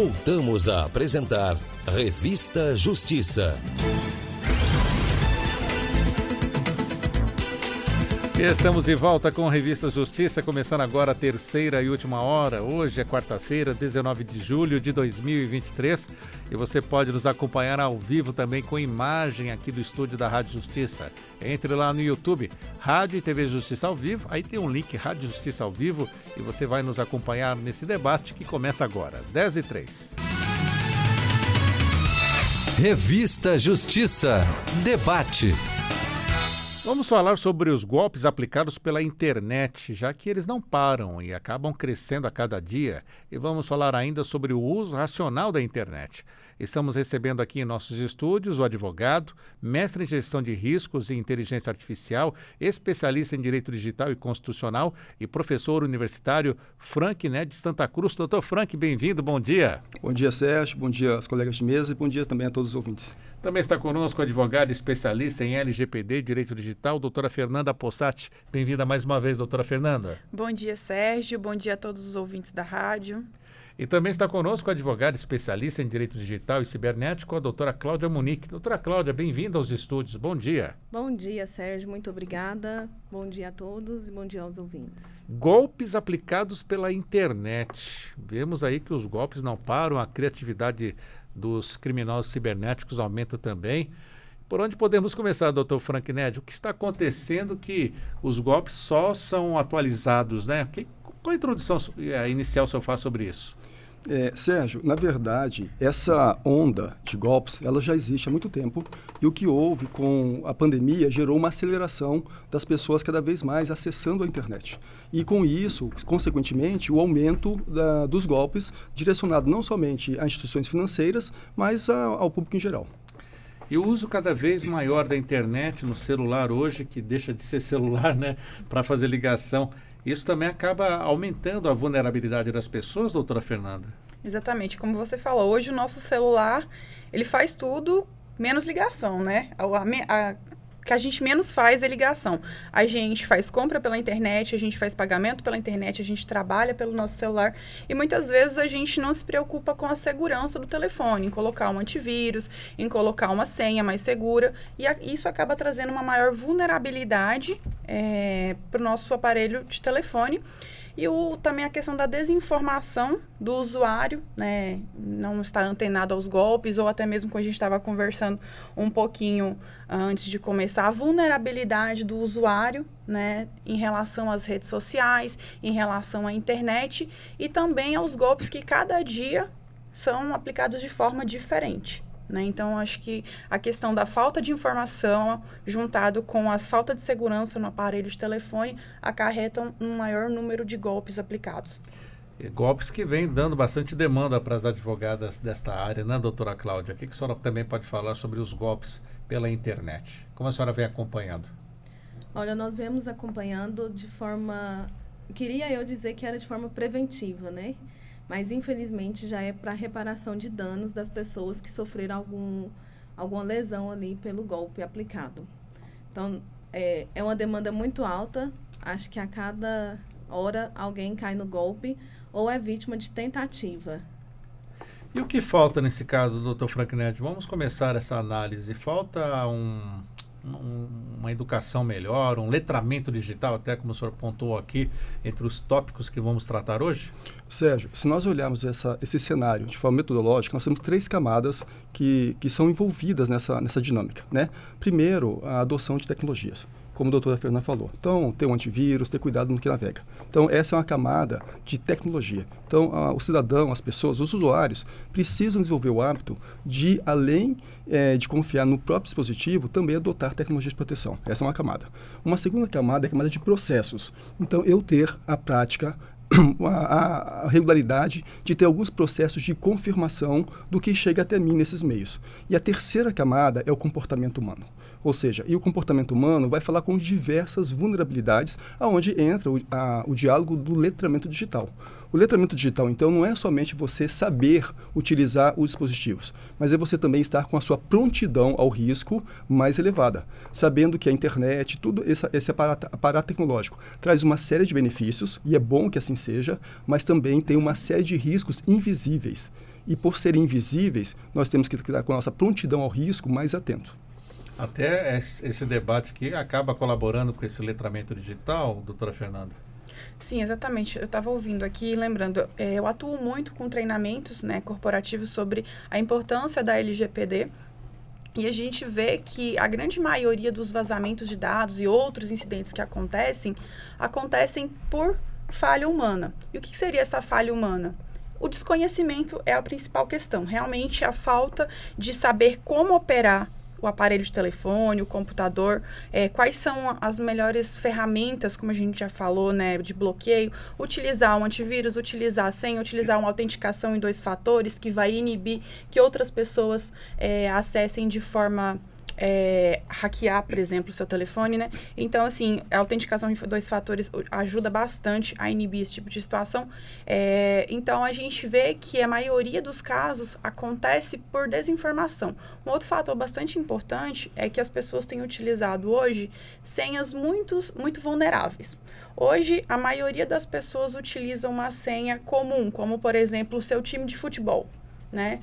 Voltamos a apresentar Revista Justiça. Estamos de volta com a Revista Justiça, começando agora a terceira e última hora. Hoje é quarta-feira, 19 de julho de 2023 e você pode nos acompanhar ao vivo também com imagem aqui do estúdio da Rádio Justiça. Entre lá no YouTube, Rádio e TV Justiça ao vivo, aí tem um link Rádio Justiça ao vivo e você vai nos acompanhar nesse debate que começa agora, 10h03. Revista Justiça, debate. Vamos falar sobre os golpes aplicados pela internet, já que eles não param e acabam crescendo a cada dia. E vamos falar ainda sobre o uso racional da internet. Estamos recebendo aqui em nossos estúdios o advogado, mestre em gestão de riscos e inteligência artificial, especialista em direito digital e constitucional e professor universitário Frank Ned Santa Cruz. Doutor Frank, bem-vindo, bom dia. Bom dia, Sérgio, bom dia aos colegas de mesa e bom dia também a todos os ouvintes. Também está conosco a advogada especialista em LGPD, Direito Digital, doutora Fernanda Possati. Bem-vinda mais uma vez, doutora Fernanda. Bom dia, Sérgio. Bom dia a todos os ouvintes da rádio. E também está conosco a advogada especialista em Direito Digital e Cibernético, a doutora Cláudia Munique. Doutora Cláudia, bem-vinda aos estúdios. Bom dia. Bom dia, Sérgio. Muito obrigada. Bom dia a todos e bom dia aos ouvintes. Golpes aplicados pela internet. Vemos aí que os golpes não param, a criatividade dos criminosos cibernéticos aumenta também. Por onde podemos começar, doutor Frank Ned? O que está acontecendo que os golpes só são atualizados, né? Qual a introdução inicial o senhor faz sobre isso? Sérgio, na verdade, essa onda de golpes, ela já existe há muito tempo e o que houve com a pandemia gerou uma aceleração das pessoas cada vez mais acessando a internet. E com isso, consequentemente, o aumento dos golpes direcionado não somente a instituições financeiras, mas ao público em geral. E o uso cada vez maior da internet no celular hoje, que deixa de ser celular, né, para fazer ligação, isso também acaba aumentando a vulnerabilidade das pessoas, doutora Fernanda? Exatamente. Como você falou, hoje o nosso celular, ele faz tudo menos ligação, né? Que a gente menos faz é ligação. A gente faz compra pela internet, a gente faz pagamento pela internet, a gente trabalha pelo nosso celular e muitas vezes a gente não se preocupa com a segurança do telefone, em colocar um antivírus, em colocar uma senha mais segura e isso acaba trazendo uma maior vulnerabilidade para o nosso aparelho de telefone. E também a questão da desinformação do usuário, né, não estar antenado aos golpes, ou até mesmo quando a gente estava conversando um pouquinho antes de começar, a vulnerabilidade do usuário, né, em relação às redes sociais, em relação à internet, e também aos golpes que cada dia são aplicados de forma diferente. Né? Então, acho que a questão da falta de informação, juntado com a falta de segurança no aparelho de telefone, acarretam um maior número de golpes aplicados. Golpes que vêm dando bastante demanda para as advogadas desta área, né, doutora Cláudia? O que a senhora também pode falar sobre os golpes pela internet? Como a senhora vem acompanhando? Olha, nós vemos acompanhando de forma... Queria eu dizer que era de forma preventiva, né? Mas, infelizmente, já é para reparação de danos das pessoas que sofreram alguma lesão ali pelo golpe aplicado. Então, é uma demanda muito alta. Acho que a cada hora alguém cai no golpe ou é vítima de tentativa. E o que falta nesse caso, doutor Frank Ned? Vamos começar essa análise. Falta uma educação melhor, um letramento digital, até como o senhor pontuou aqui, entre os tópicos que vamos tratar hoje? Sérgio, se nós olharmos esse cenário de forma metodológica, nós temos 3 camadas que são envolvidas nessa dinâmica, né? Primeiro, a adoção de tecnologias, como a doutora Fernanda falou. Então, ter um antivírus, ter cuidado no que navega. Então, essa é uma camada de tecnologia. Então, o cidadão, as pessoas, os usuários, precisam desenvolver o hábito de, além de confiar no próprio dispositivo, também adotar tecnologia de proteção. Essa é uma camada. Uma segunda camada é a camada de processos. Então, eu ter a prática, a regularidade de ter alguns processos de confirmação do que chega até mim nesses meios. E a terceira camada é o comportamento humano. Ou seja, e o comportamento humano vai falar com diversas vulnerabilidades, aonde entra o diálogo do letramento digital. O letramento digital, então, não é somente você saber utilizar os dispositivos, mas é você também estar com a sua prontidão ao risco mais elevada, sabendo que a internet, tudo esse aparato tecnológico, traz uma série de benefícios, e é bom que assim seja, mas também tem uma série de riscos invisíveis. E por serem invisíveis, nós temos que estar com a nossa prontidão ao risco mais atento. Até esse debate aqui acaba colaborando com esse letramento digital, doutora Fernanda? Sim, exatamente. Eu estava ouvindo aqui, lembrando, eu atuo muito com treinamentos, né, corporativos sobre a importância da LGPD, e a gente vê que a grande maioria dos vazamentos de dados e outros incidentes que acontecem por falha humana. E o que seria essa falha humana? O desconhecimento é a principal questão. Realmente, a falta de saber como operar o aparelho de telefone, o computador, quais são as melhores ferramentas, como a gente já falou, né, de bloqueio, utilizar um antivírus, utilizar a senha, utilizar uma autenticação em 2 fatores, que vai inibir que outras pessoas acessem de forma hackear, por exemplo, o seu telefone, né? Então, assim, a autenticação em 2 fatores ajuda bastante a inibir esse tipo de situação. Então, a gente vê que a maioria dos casos acontece por desinformação. Um outro fator bastante importante é que as pessoas têm utilizado hoje senhas muito vulneráveis. Hoje, a maioria das pessoas utiliza uma senha comum, como, por exemplo, o seu time de futebol, né?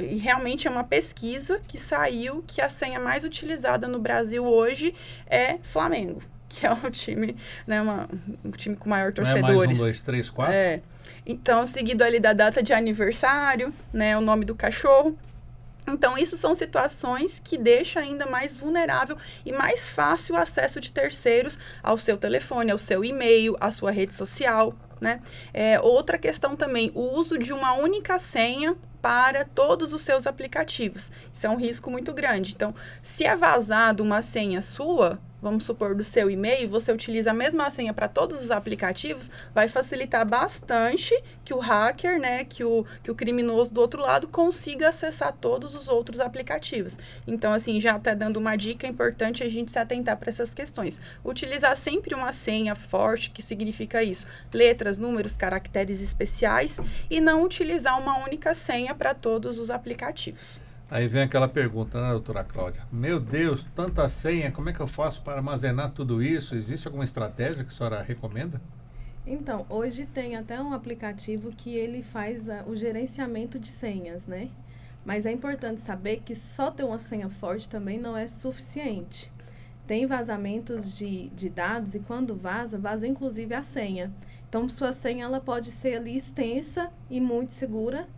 E realmente é uma pesquisa que saiu que a senha mais utilizada no Brasil hoje é Flamengo, que é um time, né, um time com maior torcedores. Não é mais 1, 2, 3, 4? Então, seguido ali da data de aniversário, né, o nome do cachorro. Então, isso são situações que deixam ainda mais vulnerável e mais fácil o acesso de terceiros ao seu telefone, ao seu e-mail, à sua rede social, né? Outra questão também, o uso de uma única senha para todos os seus aplicativos. Isso é um risco muito grande. Então, se é vazado uma senha sua, vamos supor, do seu e-mail, você utiliza a mesma senha para todos os aplicativos, vai facilitar bastante que o hacker, né, que o criminoso do outro lado consiga acessar todos os outros aplicativos. Então, assim, já até dando uma dica, é importante a gente se atentar para essas questões. Utilizar sempre uma senha forte, que significa isso, letras, números, caracteres especiais, e não utilizar uma única senha para todos os aplicativos. Aí vem aquela pergunta, né, doutora Cláudia? Meu Deus, tanta senha, como é que eu faço para armazenar tudo isso? Existe alguma estratégia que a senhora recomenda? Então, hoje tem até um aplicativo que ele faz o gerenciamento de senhas, né? Mas é importante saber que só ter uma senha forte também não é suficiente. Tem vazamentos de dados e quando vaza inclusive a senha. Então, sua senha ela pode ser ali extensa e muito segura.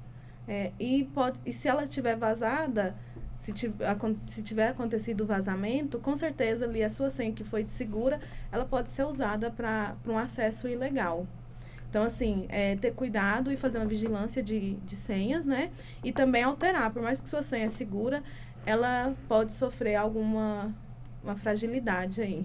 E se ela estiver vazada, se tiver acontecido o vazamento, com certeza ali a sua senha que foi segura, ela pode ser usada para um acesso ilegal. Então, assim, ter cuidado e fazer uma vigilância de senhas, né? E também alterar, por mais que sua senha é segura, ela pode sofrer alguma fragilidade aí.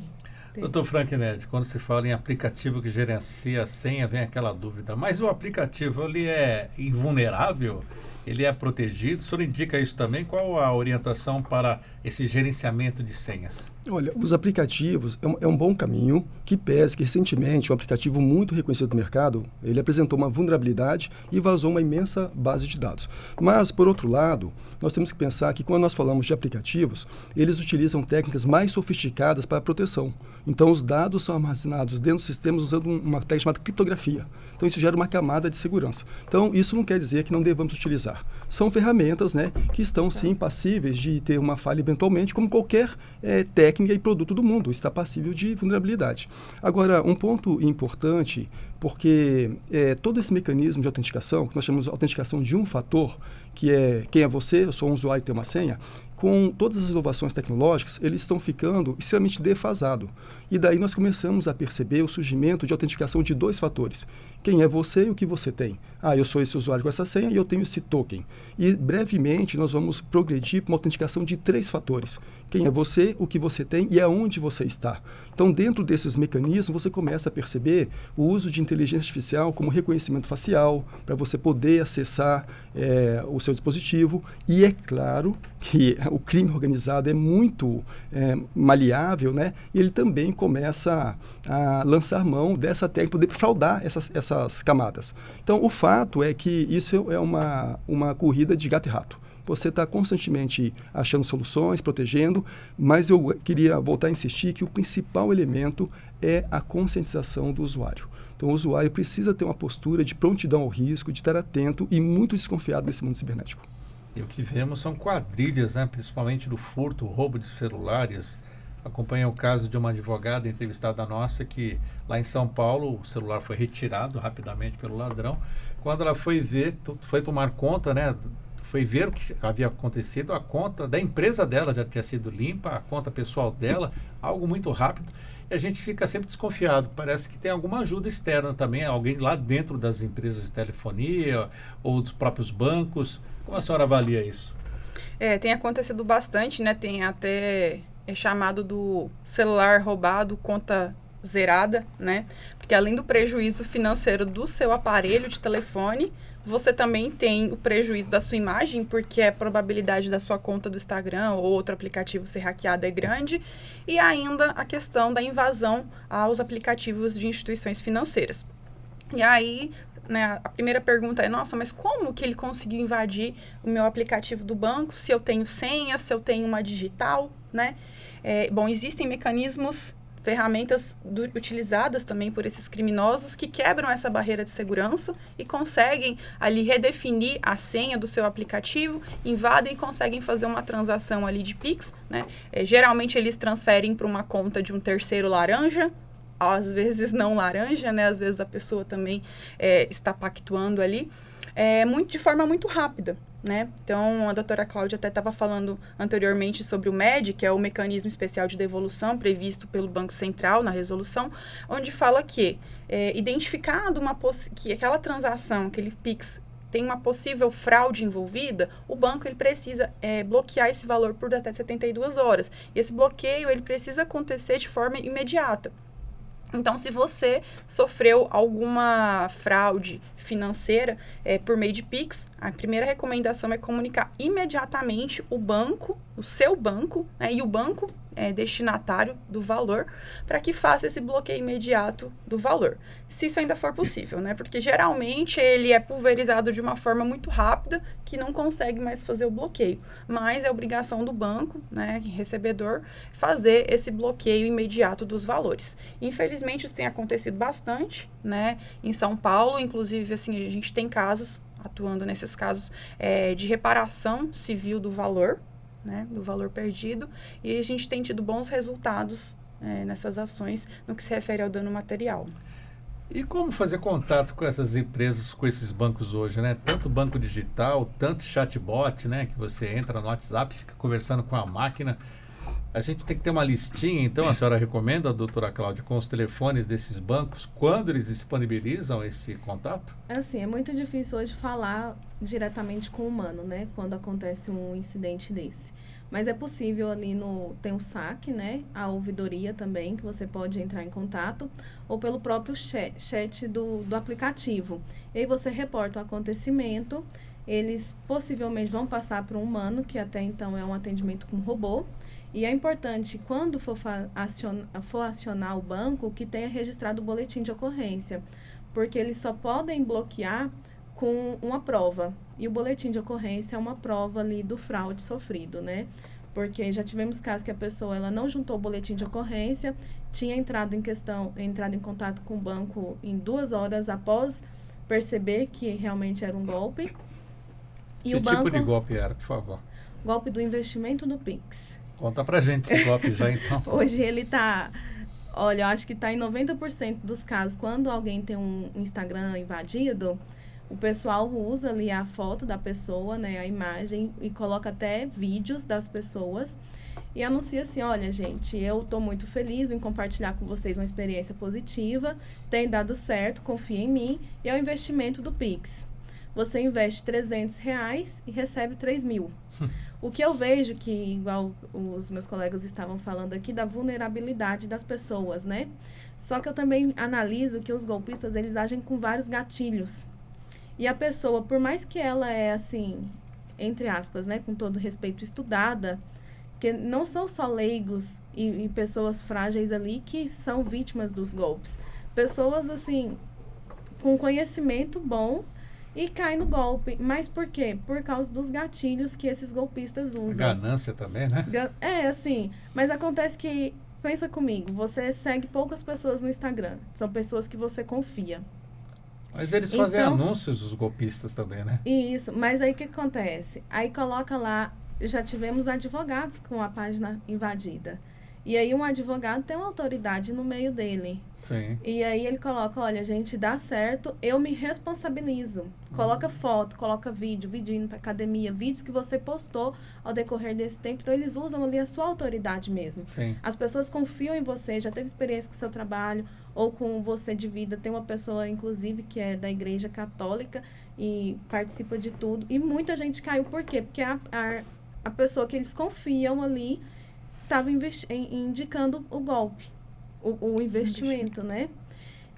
Doutor Frank Ned, quando se fala em aplicativo que gerencia a senha, vem aquela dúvida. Mas o aplicativo, ele é invulnerável? Ele é protegido? O senhor indica isso também? Qual a orientação para esse gerenciamento de senhas? Olha, os aplicativos é um bom caminho, que pese que recentemente um aplicativo muito reconhecido do mercado, ele apresentou uma vulnerabilidade e vazou uma imensa base de dados. Mas, por outro lado, nós temos que pensar que quando nós falamos de aplicativos, eles utilizam técnicas mais sofisticadas para a proteção. Então, os dados são armazenados dentro dos sistemas usando uma técnica chamada criptografia. Então, isso gera uma camada de segurança. Então, isso não quer dizer que não devamos utilizar. São ferramentas, né, que estão, sim, passíveis de ter uma falha eventualmente, como qualquer técnica e produto do mundo, está passível de vulnerabilidade. Agora, um ponto importante, porque todo esse mecanismo de autenticação, que nós chamamos de autenticação de um fator, que é quem é você, eu sou um usuário e tenho uma senha, com todas as inovações tecnológicas, eles estão ficando extremamente defasados. E daí nós começamos a perceber o surgimento de autenticação de 2 fatores. Quem é você e o que você tem. Eu sou esse usuário com essa senha e eu tenho esse token. E brevemente nós vamos progredir para uma autenticação de 3 fatores. Quem é você, o que você tem e aonde você está. Então, dentro desses mecanismos, você começa a perceber o uso de inteligência artificial como reconhecimento facial, para você poder acessar o seu dispositivo. E é claro que o crime organizado é muito maleável, né? E ele também começa a lançar mão dessa técnica, poder fraudar essas camadas. Então, o fato é que isso é uma corrida de gato e rato. Você está constantemente achando soluções, protegendo, mas eu queria voltar a insistir que o principal elemento é a conscientização do usuário. Então, o usuário precisa ter uma postura de prontidão ao risco, de estar atento e muito desconfiado nesse mundo cibernético. E o que vemos são quadrilhas, né? Principalmente do furto, roubo de celulares. Acompanha o caso de uma advogada entrevistada nossa que lá em São Paulo o celular foi retirado rapidamente pelo ladrão. Quando ela foi ver, foi tomar conta, né? Foi ver o que havia acontecido, a conta da empresa dela já tinha sido limpa, a conta pessoal dela, algo muito rápido. E a gente fica sempre desconfiado. Parece que tem alguma ajuda externa também, alguém lá dentro das empresas de telefonia ou dos próprios bancos. Como a senhora avalia isso? Tem acontecido bastante, né? Tem até chamado do celular roubado, conta zerada, né? Porque além do prejuízo financeiro do seu aparelho de telefone, você também tem o prejuízo da sua imagem, porque a probabilidade da sua conta do Instagram ou outro aplicativo ser hackeada é grande, e ainda a questão da invasão aos aplicativos de instituições financeiras. E aí, né, a primeira pergunta é, nossa, mas como que ele conseguiu invadir o meu aplicativo do banco, se eu tenho senha, se eu tenho uma digital, né? Bom, existem mecanismos, ferramentas utilizadas também por esses criminosos que quebram essa barreira de segurança e conseguem ali redefinir a senha do seu aplicativo, invadem e conseguem fazer uma transação ali de Pix, né? Geralmente eles transferem para uma conta de um terceiro laranja, às vezes não laranja, né? Às vezes a pessoa também está pactuando ali, de forma muito rápida, né? Então, a doutora Cláudia até estava falando anteriormente sobre o MED, que é o Mecanismo Especial de Devolução previsto pelo Banco Central na resolução, onde fala que, identificado que aquela transação, aquele PIX, tem uma possível fraude envolvida, o banco ele precisa bloquear esse valor por até 72 horas. E esse bloqueio ele precisa acontecer de forma imediata. Então, se você sofreu alguma fraude financeira por meio de Pix, a primeira recomendação é comunicar imediatamente o seu banco, né, e o banco destinatário do valor, para que faça esse bloqueio imediato do valor. Se isso ainda for possível, né? Porque geralmente ele é pulverizado de uma forma muito rápida, que não consegue mais fazer o bloqueio. Mas é obrigação do banco, né, recebedor, fazer esse bloqueio imediato dos valores. Infelizmente, isso tem acontecido bastante, né? Em São Paulo, inclusive, assim, a gente tem casos, atuando nesses casos, de reparação civil do valor, né, do valor perdido, e a gente tem tido bons resultados nessas ações no que se refere ao dano material. E como fazer contato com essas empresas, com esses bancos hoje, né? Tanto banco digital, tanto chatbot, né? Que você entra no WhatsApp, fica conversando com a máquina. A gente tem que ter uma listinha, então a senhora recomenda, doutora Cláudia, com os telefones desses bancos, quando eles disponibilizam esse contato? Assim, é muito difícil hoje falar diretamente com o humano, né? Quando acontece um incidente desse. Mas é possível ali tem o saque, né? A ouvidoria também, que você pode entrar em contato, ou pelo próprio chat do aplicativo. E aí você reporta o acontecimento, eles possivelmente vão passar para um humano, que até então é um atendimento com robô. E é importante, quando for acionar o banco, que tenha registrado o boletim de ocorrência, porque eles só podem bloquear com uma prova. E o boletim de ocorrência é uma prova ali do fraude sofrido, né? Porque já tivemos casos que a pessoa ela não juntou o boletim de ocorrência, tinha entrado em contato com o banco em 2 horas após perceber que realmente era um golpe. E que tipo de golpe era, por favor? Golpe do investimento do Pix. Conta pra gente esse golpe já, então. Hoje ele está... Olha, eu acho que está em 90% dos casos. Quando alguém tem um Instagram invadido, o pessoal usa ali a foto da pessoa, né, a imagem, e coloca até vídeos das pessoas e anuncia assim, olha, gente, eu estou muito feliz em compartilhar com vocês uma experiência positiva, tem dado certo, confia em mim, e é o investimento do Pix. Você investe R$300 e recebe 3.000. O que eu vejo que, igual os meus colegas estavam falando aqui, da vulnerabilidade das pessoas, né? Só que eu também analiso que os golpistas, eles agem com vários gatilhos. E a pessoa, por mais que ela assim, entre aspas, né, com todo respeito, estudada, que não são só leigos e pessoas frágeis ali que são vítimas dos golpes. Pessoas, assim, com conhecimento bom e caem no golpe. Mas por quê? Por causa dos gatilhos que esses golpistas usam. Ganância também, né? Assim, mas acontece que pensa comigo, você segue poucas pessoas no Instagram, são pessoas que você confia. Mas eles fazem anúncios, os golpistas também, né? Isso, mas aí o que acontece? Aí coloca lá, já tivemos advogados com a página invadida. E aí um advogado tem uma autoridade no meio dele. Sim. E aí ele coloca, olha, gente, dá certo, eu me responsabilizo. Coloca foto, coloca vídeo indo pra academia, vídeos que você postou ao decorrer desse tempo. Então eles usam ali a sua autoridade mesmo. Sim. As pessoas confiam em você, já teve experiência com o seu trabalho ou com você de vida. Tem uma pessoa, inclusive, que é da Igreja Católica e participa de tudo. E muita gente caiu, por quê? Porque a pessoa que eles confiam ali estava indicando o golpe, o investimento, né?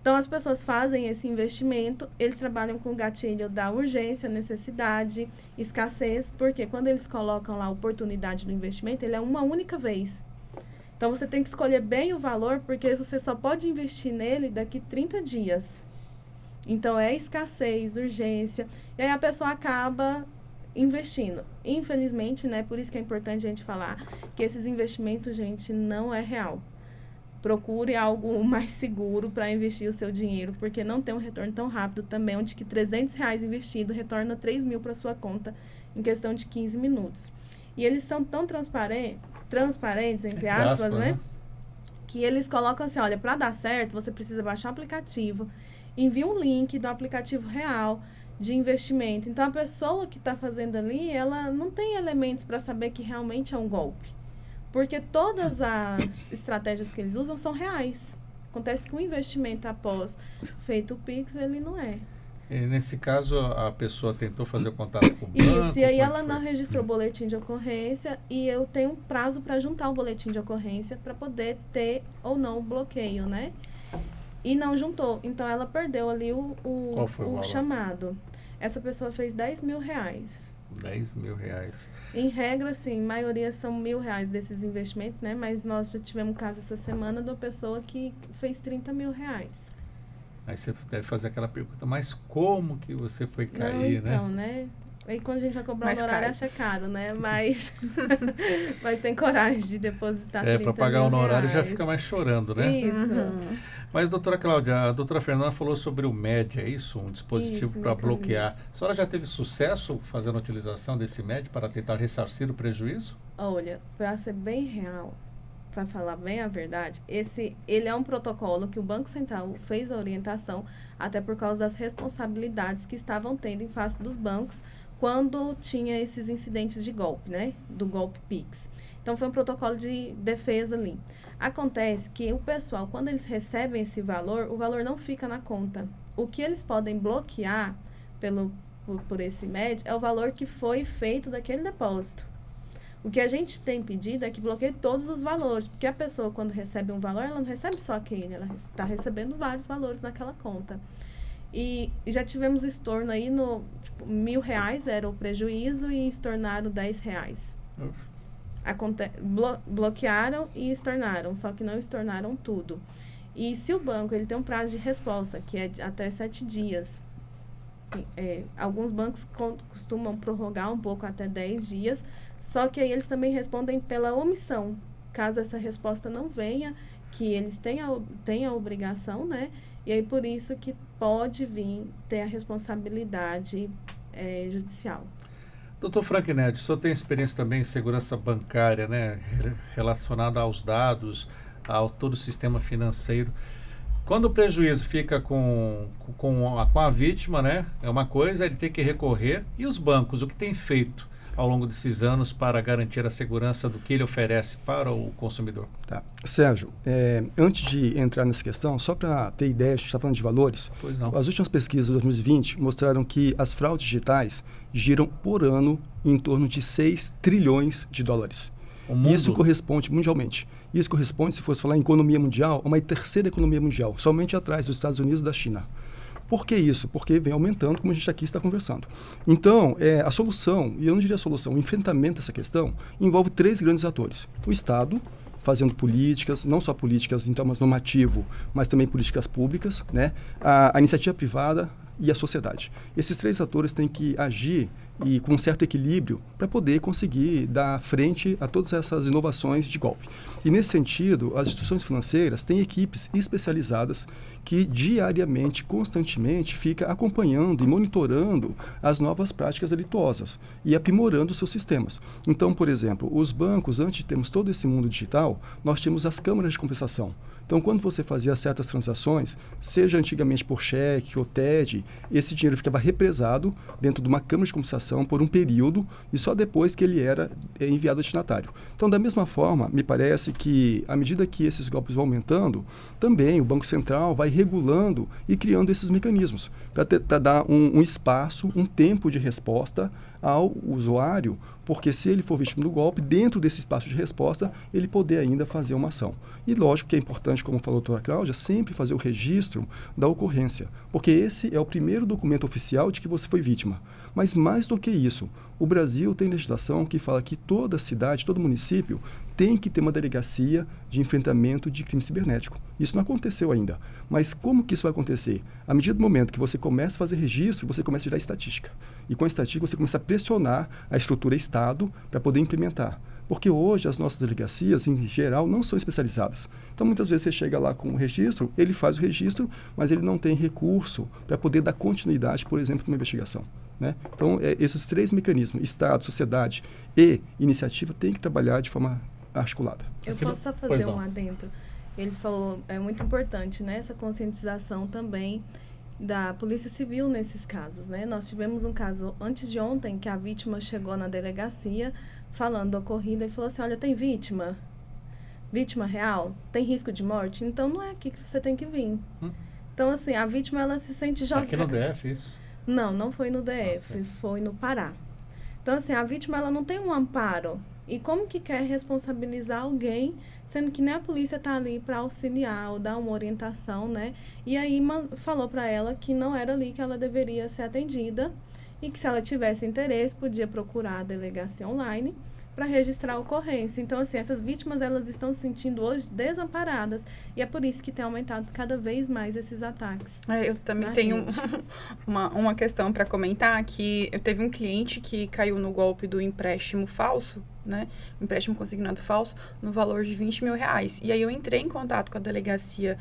Então, as pessoas fazem esse investimento, eles trabalham com o gatilho da urgência, necessidade, escassez, porque quando eles colocam lá a oportunidade do investimento, ele é uma única vez. Então, você tem que escolher bem o valor, porque você só pode investir nele daqui 30 dias. Então, é escassez, urgência, e aí a pessoa acaba investindo. Infelizmente, né, por isso que é importante a gente falar que esses investimentos, gente, não é real. Procure algo mais seguro para investir o seu dinheiro, porque não tem um retorno tão rápido também, onde que R$300 investido retorna 3 mil para sua conta em questão de 15 minutos. E eles são tão transparentes, entre aspas, né? Que eles colocam assim, olha, para dar certo, você precisa baixar o aplicativo, envia um link do aplicativo real, de investimento. Então, a pessoa que está fazendo ali, ela não tem elementos para saber que realmente é um golpe. Porque todas as estratégias que eles usam são reais. Acontece que o investimento após feito o Pix, ele não é. E nesse caso, a pessoa tentou fazer o contato com o banco? Isso, e aí ela não registrou o boletim de ocorrência e eu tenho um prazo para juntar o boletim de ocorrência para poder ter ou não o bloqueio, né? E não juntou. Então, ela perdeu ali o chamado. Essa pessoa fez R$10 mil. R$10 mil. Em regra, sim, maioria são R$1.000 desses investimentos, né? Mas nós já tivemos um caso essa semana de uma pessoa que fez R$30 mil. Aí você deve fazer aquela pergunta, mas como que você foi cair, não, então, né? Aí quando a gente vai cobrar um honorário, acha caro, né? Mas tem coragem de depositar R$30 mil. Para pagar o honorário já fica mais chorando, né? Isso. Mas, doutora Cláudia, a doutora Fernanda falou sobre o MED, é isso? Um dispositivo para bloquear. A senhora já teve sucesso fazendo a utilização desse MED para tentar ressarcir o prejuízo? Olha, para ser bem real, para falar bem a verdade, ele é um protocolo que o Banco Central fez a orientação, até por causa das responsabilidades que estavam tendo em face dos bancos quando tinha esses incidentes de golpe, né? Do golpe Pix. Então, foi um protocolo de defesa ali. Acontece que o pessoal, quando eles recebem esse valor, o valor não fica na conta. O que eles podem bloquear por esse MED é o valor que foi feito daquele depósito. O que a gente tem pedido é que bloqueie todos os valores, porque a pessoa, quando recebe um valor, ela não recebe só aquele, ela está recebendo vários valores naquela conta. E já tivemos estorno aí no R$1.000 era o prejuízo e estornaram R$10. Bloquearam e estornaram, só que não estornaram tudo. E se o banco ele tem um prazo de resposta, que é até 7 dias, alguns bancos costumam prorrogar um pouco até 10 dias, só que aí eles também respondem pela omissão. Caso essa resposta não venha, que eles têm a obrigação, né? E aí por isso que pode vir ter a responsabilidade judicial. Doutor Frank Neto, o senhor tem experiência também em segurança bancária, né, relacionada aos dados, ao todo o sistema financeiro. Quando o prejuízo fica com a vítima, né, é uma coisa, ele tem que recorrer. E os bancos, o que tem feito ao longo desses anos para garantir a segurança do que ele oferece para o consumidor? Tá. Sérgio, antes de entrar nessa questão, só para ter ideia, a gente está falando de valores. Pois não. As últimas pesquisas de 2020 mostraram que as fraudes digitais giram por ano em torno de 6 trilhões de dólares. Isso corresponde mundialmente. Isso corresponde, se fosse falar em economia mundial, a uma terceira economia mundial, somente atrás dos Estados Unidos e da China. Por que isso? Porque vem aumentando, como a gente aqui está conversando. Então, a solução, e eu não diria a solução, o enfrentamento dessa questão envolve 3 grandes atores. O Estado, fazendo políticas, não só políticas em termos normativo, mas também políticas públicas, né? A iniciativa privada e a sociedade. Esses 3 atores têm que agir e com um certo equilíbrio para poder conseguir dar frente a todas essas inovações de golpe. E nesse sentido, as instituições financeiras têm equipes especializadas que diariamente, constantemente, fica acompanhando e monitorando as novas práticas delituosas e aprimorando seus sistemas. Então, por exemplo, os bancos, antes de termos todo esse mundo digital, nós tínhamos as câmaras de compensação. Então, quando você fazia certas transações, seja antigamente por cheque ou TED, esse dinheiro ficava represado dentro de uma câmara de compensação por um período e só depois que ele era enviado ao destinatário. Então, da mesma forma, me parece que, à medida que esses golpes vão aumentando, também o Banco Central vai regulando e criando esses mecanismos para dar um espaço, um tempo de resposta ao usuário, porque se ele for vítima do golpe, dentro desse espaço de resposta, ele poder ainda fazer uma ação. E lógico que é importante, como falou a doutora Cláudia, sempre fazer o registro da ocorrência, porque esse é o primeiro documento oficial de que você foi vítima. Mas mais do que isso, o Brasil tem legislação que fala que toda cidade, todo município tem que ter uma delegacia de enfrentamento de crime cibernético. Isso não aconteceu ainda. Mas como que isso vai acontecer? À medida do momento que você começa a fazer registro, você começa a gerar estatística. E com a estatística você começa a pressionar a estrutura Estado para poder implementar. Porque hoje as nossas delegacias, em geral, não são especializadas. Então, muitas vezes você chega lá com o registro, ele faz o registro, mas ele não tem recurso para poder dar continuidade, por exemplo, numa investigação. Né? Então, esses três mecanismos, Estado, sociedade e iniciativa, têm que trabalhar de forma articulada. Eu posso só fazer um adendo. Ele falou, é muito importante, né, essa conscientização também da Polícia Civil nesses casos. Né? Nós tivemos um caso antes de ontem que a vítima chegou na delegacia falando da ocorrida e falou assim, olha, tem vítima? Vítima real? Tem risco de morte? Então, não é aqui que você tem que vir. Então, assim, a vítima, ela se sente jogada. Aqui no DF, isso? Não, não foi no DF, foi no Pará. Então, assim, a vítima, ela não tem um amparo. E como que quer responsabilizar alguém, sendo que nem a polícia está ali para auxiliar ou dar uma orientação, né? E aí falou para ela que não era ali que ela deveria ser atendida e que se ela tivesse interesse, podia procurar a delegacia online para registrar a ocorrência. Então, assim, essas vítimas, elas estão se sentindo hoje desamparadas e é por isso que tem aumentado cada vez mais esses ataques. Eu também tenho uma questão para comentar, que eu teve um cliente que caiu no golpe do empréstimo falso, né? Empréstimo consignado falso, no valor de R$20 mil. E aí eu entrei em contato com a Delegacia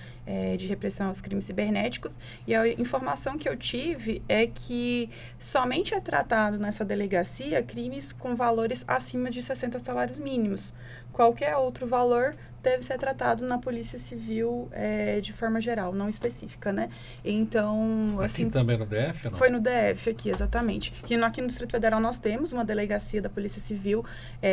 de Repressão aos Crimes Cibernéticos e a informação que eu tive é que somente é tratado nessa delegacia crimes com valores acima de 60 salários mínimos. Qualquer outro valor deve ser tratado na Polícia Civil de forma geral, não específica, né? Então, assim... Aqui também no DF, não? Foi no DF aqui, exatamente. Aqui no Distrito Federal nós temos uma delegacia da Polícia Civil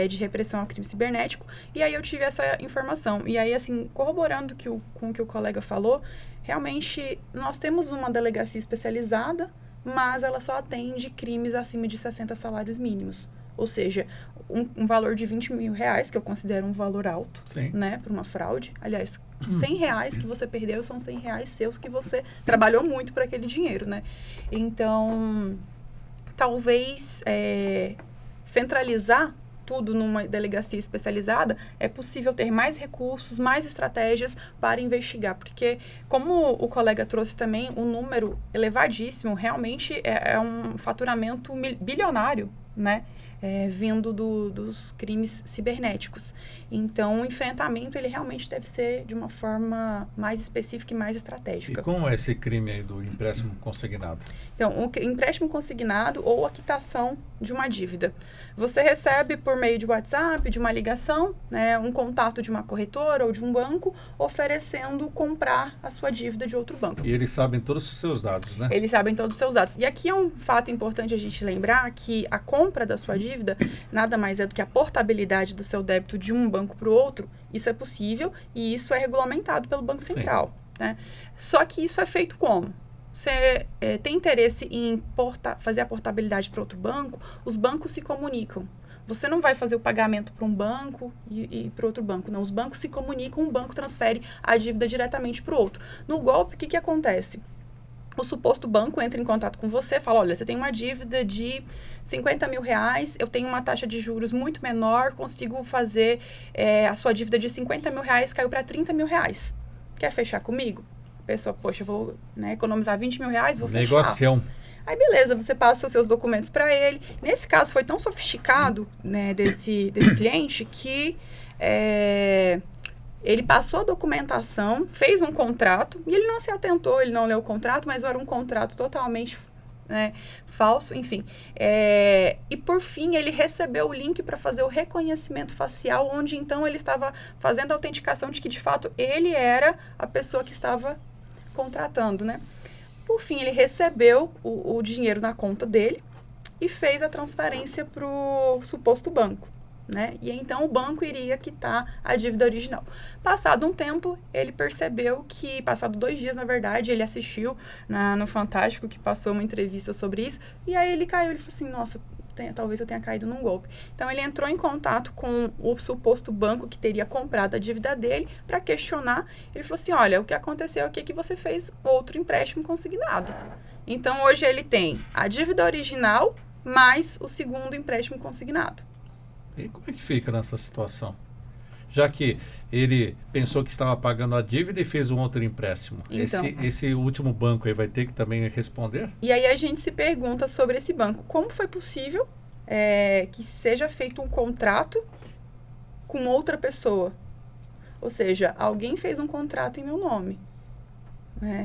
de repressão ao crime cibernético, e aí eu tive essa informação. E aí, assim, corroborando com o que o colega falou, realmente nós temos uma delegacia especializada, mas ela só atende crimes acima de 60 salários mínimos. Ou seja, um valor de R$20 mil, que eu considero um valor alto, né, para uma fraude. Aliás, R$100 que você perdeu são R$100 seus que você trabalhou muito para aquele dinheiro, né? Então, talvez centralizar tudo numa delegacia especializada, é possível ter mais recursos, mais estratégias para investigar. Porque, como o colega trouxe também, um número elevadíssimo, realmente é um faturamento bilionário, né? Vindo dos crimes cibernéticos. Então, o enfrentamento, ele realmente deve ser de uma forma mais específica e mais estratégica. E como é esse crime aí do empréstimo consignado? Então, o empréstimo consignado ou a quitação de uma dívida. Você recebe por meio de WhatsApp, de uma ligação, né, um contato de uma corretora ou de um banco, oferecendo comprar a sua dívida de outro banco. E eles sabem todos os seus dados, né? Eles sabem todos os seus dados. E aqui é um fato importante a gente lembrar que a compra da sua dívida nada mais é do que a portabilidade do seu débito de um banco para o outro. Isso é possível e isso é regulamentado pelo Banco Central, né? Só que isso é feito como? Você tem interesse em fazer a portabilidade para outro banco, os bancos se comunicam. Você não vai fazer o pagamento para um banco e para outro banco, não. Os bancos se comunicam, um banco transfere a dívida diretamente para o outro. No golpe, o que acontece? O suposto banco entra em contato com você, fala, olha, você tem uma dívida de R$50 mil, eu tenho uma taxa de juros muito menor, consigo fazer a sua dívida de R$50 mil, caiu para R$30 mil. Quer fechar comigo? A pessoa, poxa, eu vou economizar R$20 mil, vou fechar. Negocião. Aí, beleza, você passa os seus documentos para ele. Nesse caso, foi tão sofisticado, né, desse cliente que ele passou a documentação, fez um contrato, e ele não se atentou, ele não leu o contrato, mas era um contrato totalmente, né, falso, enfim. E, por fim, ele recebeu o link para fazer o reconhecimento facial, onde, então, ele estava fazendo a autenticação de que, de fato, ele era a pessoa que estava contratando, né? Por fim, ele recebeu o dinheiro na conta dele e fez a transferência para o suposto banco, né? E então o banco iria quitar a dívida original. Passado um tempo, ele percebeu que, passado 2 dias, na verdade, ele assistiu no Fantástico, que passou uma entrevista sobre isso, e aí ele caiu, ele falou assim, nossa, talvez eu tenha caído num golpe. Então, ele entrou em contato com o suposto banco que teria comprado a dívida dele para questionar. Ele falou assim, olha, o que aconteceu aqui é que você fez outro empréstimo consignado. Então, hoje ele tem a dívida original mais o segundo empréstimo consignado. E como é que fica nessa situação? Já que ele pensou que estava pagando a dívida e fez um outro empréstimo. Então, esse último banco aí vai ter que também responder? E aí a gente se pergunta sobre esse banco. Como foi possível que seja feito um contrato com outra pessoa? Ou seja, alguém fez um contrato em meu nome.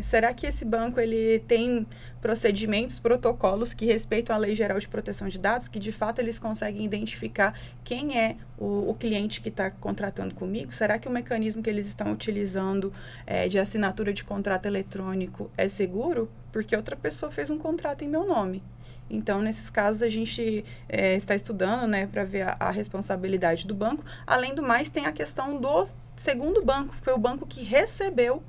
Será que esse banco ele tem procedimentos, protocolos que respeitam a Lei Geral de Proteção de Dados, que de fato eles conseguem identificar quem é o cliente que está contratando comigo? Será que o mecanismo que eles estão utilizando de assinatura de contrato eletrônico é seguro? Porque outra pessoa fez um contrato em meu nome. Então, nesses casos, a gente está estudando, né, para ver a responsabilidade do banco. Além do mais, tem a questão do segundo banco, que foi o banco que recebeu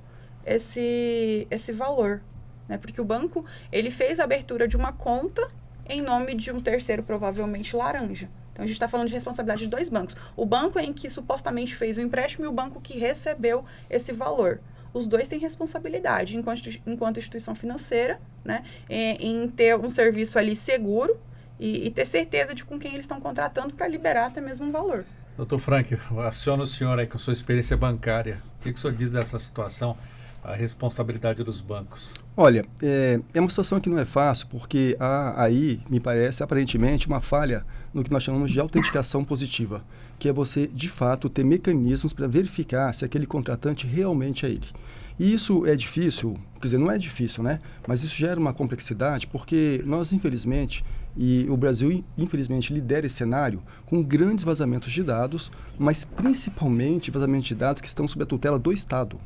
esse valor, né? Porque o banco, ele fez a abertura de uma conta em nome de um terceiro, provavelmente laranja. Então, a gente está falando de responsabilidade de 2 bancos. O banco em que supostamente fez o empréstimo e o banco que recebeu esse valor. Os 2 têm responsabilidade, enquanto instituição financeira, né? Em ter um serviço ali seguro e ter certeza de com quem eles estão contratando para liberar até mesmo um valor. Doutor Frank, aciona o senhor aí com sua experiência bancária. O que o senhor diz dessa situação? A responsabilidade dos bancos. Olha, é uma situação que não é fácil, porque há aí, me parece, aparentemente, uma falha no que nós chamamos de autenticação positiva, que é você, de fato, ter mecanismos para verificar se aquele contratante realmente é ele. E isso é difícil, quer dizer, não é difícil, né? Mas isso gera uma complexidade, porque nós, infelizmente, e o Brasil, infelizmente, lidera esse cenário com grandes vazamentos de dados, mas principalmente vazamentos de dados que estão sob a tutela do Estado.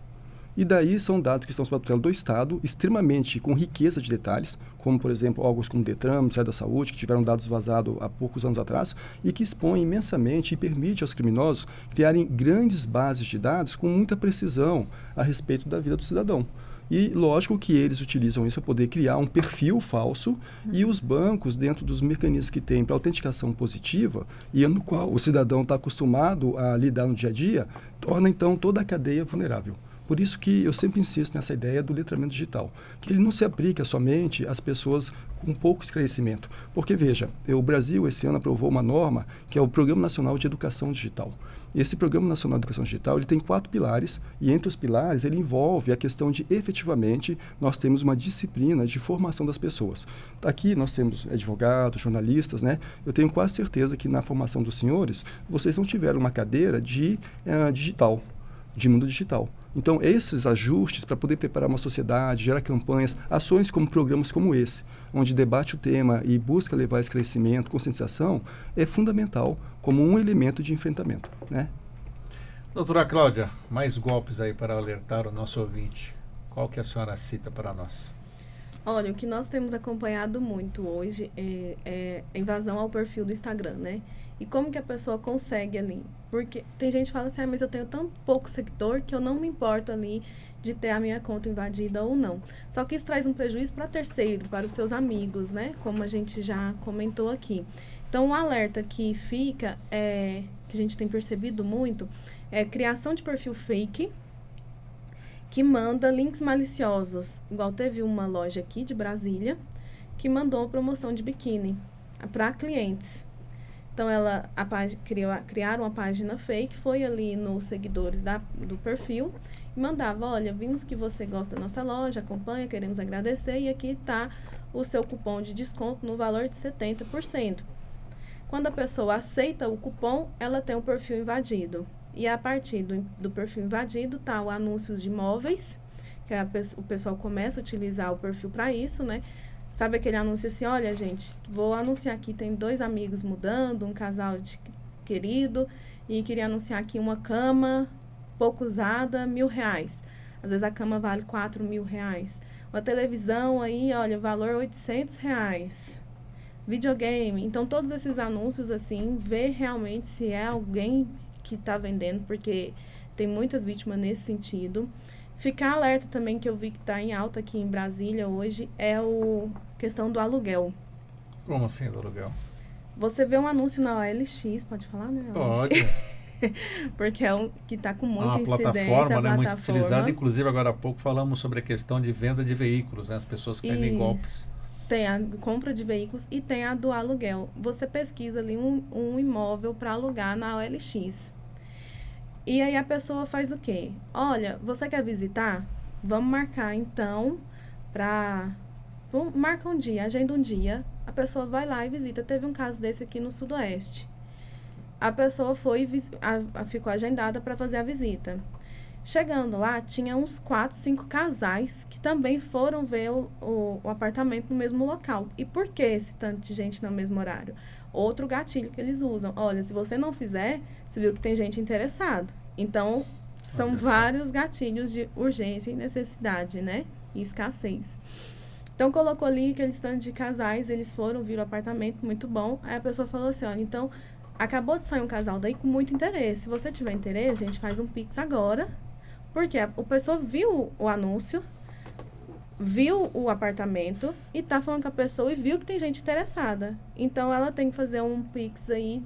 E daí são dados que estão sob a tutela do Estado, extremamente com riqueza de detalhes, como, por exemplo, órgãos como o Detran, Ministério da Saúde, que tiveram dados vazados há poucos anos atrás, e que expõem imensamente e permite aos criminosos criarem grandes bases de dados com muita precisão a respeito da vida do cidadão. E lógico que eles utilizam isso para poder criar um perfil falso e os bancos, dentro dos mecanismos que têm para autenticação positiva, e no qual o cidadão está acostumado a lidar no dia a dia, torna então toda a cadeia vulnerável. Por isso que eu sempre insisto nessa ideia do letramento digital, que ele não se aplica somente às pessoas com pouco esclarecimento. Porque, veja, o Brasil esse ano aprovou uma norma que é o Programa Nacional de Educação Digital. Esse Programa Nacional de Educação Digital ele tem 4 pilares e entre os pilares ele envolve a questão de efetivamente nós temos uma disciplina de formação das pessoas. Aqui nós temos advogados, jornalistas, né? Eu tenho quase certeza que na formação dos senhores vocês não tiveram uma cadeira de digital, de mundo digital. Então, esses ajustes para poder preparar uma sociedade, gerar campanhas, ações como programas como esse, onde debate o tema e busca levar esclarecimento, conscientização, é fundamental como um elemento de enfrentamento, né? Doutora Cláudia, mais golpes aí para alertar o nosso ouvinte. Qual que a senhora cita para nós? Olha, o que nós temos acompanhado muito hoje é a invasão ao perfil do Instagram, né? E como que a pessoa consegue ali? Porque tem gente que fala assim, mas eu tenho tão pouco seguidor que eu não me importo ali de ter a minha conta invadida ou não. Só que isso traz um prejuízo para terceiro, para os seus amigos, né? Como a gente já comentou aqui. Então, um alerta que fica, que a gente tem percebido muito, é criação de perfil fake, que manda links maliciosos. Igual teve uma loja aqui de Brasília, que mandou uma promoção de biquíni para clientes. Então, criaram uma página fake, foi ali nos seguidores do perfil e mandava, olha, vimos que você gosta da nossa loja, acompanha, queremos agradecer e aqui está o seu cupom de desconto no valor de 70%. Quando a pessoa aceita o cupom, ela tem o perfil invadido. E a partir do perfil invadido está o anúncios de imóveis, que o pessoal começa a utilizar o perfil para isso, né? Sabe aquele anúncio assim, olha, gente, vou anunciar aqui, tem 2 amigos mudando, um casal querido, e queria anunciar aqui uma cama pouco usada, R$1.000. Às vezes a cama vale R$4.000. Uma televisão aí, olha, valor R$800. Videogame. Então, todos esses anúncios, assim, vê realmente se é alguém que está vendendo, porque tem muitas vítimas nesse sentido. Ficar alerta também, que eu vi que está em alta aqui em Brasília hoje, é a questão do aluguel. Como assim, do aluguel? Você vê um anúncio na OLX, pode falar, né? Pode. Porque é um que está com muita uma incidência. plataforma, né, muito utilizada. Inclusive, agora há pouco falamos sobre a questão de venda de veículos, né? As pessoas caem em golpes. Tem a compra de veículos e tem a do aluguel. Você pesquisa ali um imóvel para alugar na OLX. E aí a pessoa faz o quê? Olha, você quer visitar? Vamos marcar então marca um dia, agenda um dia. A pessoa vai lá e visita. Teve um caso desse aqui no Sudoeste. A pessoa foi ficou agendada para fazer a visita. Chegando lá, tinha uns 4, 5 casais que também foram ver o apartamento no mesmo local. E por que esse tanto de gente no mesmo horário? Outro gatilho que eles usam. Olha, se você não fizer, você viu que tem gente interessada. Então, são vários gatilhos de urgência e necessidade, né? E escassez. Então, colocou ali aquele tanto de casais, eles foram, viram o apartamento, muito bom. Aí a pessoa falou assim, olha, então, acabou de sair um casal daí com muito interesse. Se você tiver interesse, a gente faz um Pix agora. Porque a pessoa viu o anúncio, viu o apartamento e está falando com a pessoa e viu que tem gente interessada. Então, ela tem que fazer um Pix aí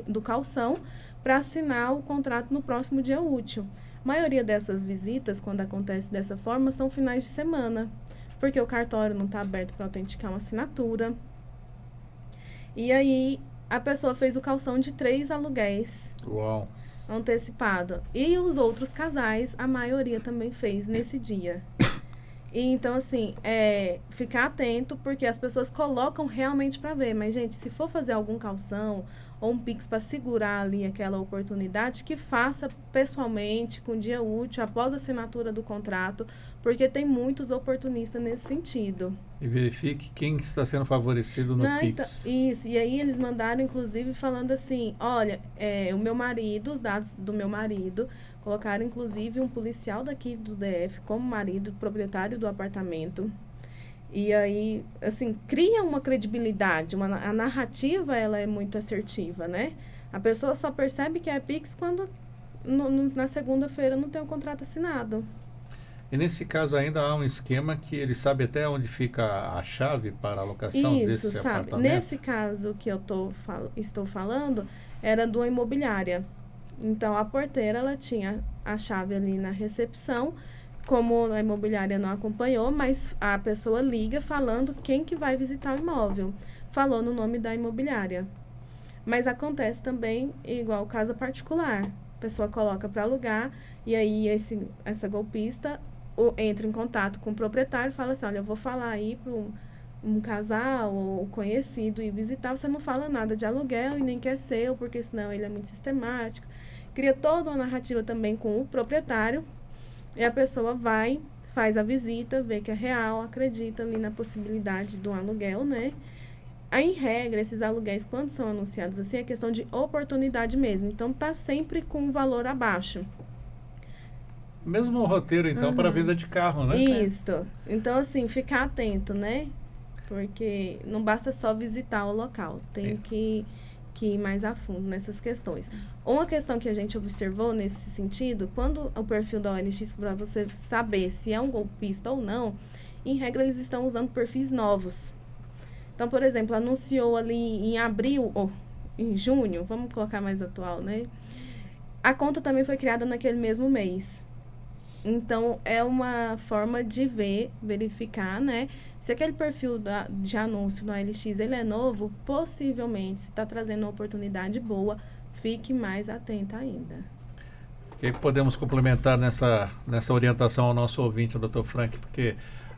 do calção para assinar o contrato no próximo dia útil. A maioria dessas visitas, quando acontece dessa forma, são finais de semana. Porque o cartório não está aberto para autenticar uma assinatura. E aí, a pessoa fez o calção de 3 aluguéis. Uau! Antecipado. E os outros casais, a maioria também fez nesse dia. E então, assim, ficar atento, porque as pessoas colocam realmente para ver. Mas, gente, se for fazer algum calção ou um Pix para segurar ali aquela oportunidade, que faça pessoalmente, com dia útil, após a assinatura do contrato, porque tem muitos oportunistas nesse sentido. E verifique quem está sendo favorecido no Pix. Então, isso, e aí eles mandaram, inclusive, falando assim, olha, o meu marido, os dados do meu marido, colocaram, inclusive, um policial daqui do DF como marido, proprietário do apartamento. E aí, assim, cria uma credibilidade, a narrativa, ela é muito assertiva, né? A pessoa só percebe que é Pix quando, na segunda-feira, não tem o contrato assinado. E nesse caso ainda há um esquema que ele sabe até onde fica a chave para a alocação desse apartamento? Nesse caso que eu estou falando, era de uma imobiliária. Então, a porteira, ela tinha a chave ali na recepção. Como a imobiliária não acompanhou, mas a pessoa liga falando quem que vai visitar o imóvel. Falou no nome da imobiliária. Mas acontece também igual casa particular. A pessoa coloca para alugar e aí essa golpista entra em contato com o proprietário e fala assim, olha, eu vou falar aí para um casal ou conhecido e visitar, você não fala nada de aluguel e nem que é seu, porque senão ele é muito sistemático. Cria toda uma narrativa também com o proprietário e a pessoa vai, faz a visita, vê que é real, acredita ali na possibilidade do aluguel, né? Aí, em regra, esses aluguéis, quando são anunciados assim, é questão de oportunidade mesmo. Então, tá sempre com um valor abaixo. Mesmo o roteiro, então, para a venda de carro, né? Isso. Então, assim, ficar atento, né? Porque não basta só visitar o local. Tem que ir mais a fundo nessas questões. Uma questão que a gente observou nesse sentido, quando o perfil da OLX, para você saber se é um golpista ou não, em regra, eles estão usando perfis novos. Então, por exemplo, anunciou ali em abril ou em junho, vamos colocar mais atual, né? A conta também foi criada naquele mesmo mês. Então, é uma forma de verificar, né? Se aquele perfil de anúncio no OLX ele é novo, possivelmente, se está trazendo uma oportunidade boa, fique mais atenta ainda. O que podemos complementar nessa orientação ao nosso ouvinte, o Dr. Frank? Porque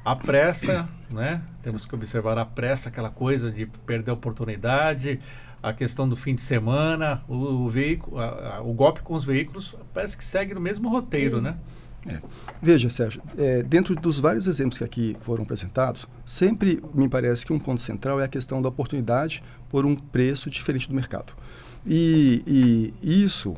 A pressa, né? Temos que observar a pressa, aquela coisa de perder a oportunidade, a questão do fim de semana, o veículo, o golpe com os veículos parece que segue no mesmo roteiro, né? Veja, Sérgio, dentro dos vários exemplos que aqui foram apresentados, sempre me parece que um ponto central é a questão da oportunidade por um preço diferente do mercado. E isso,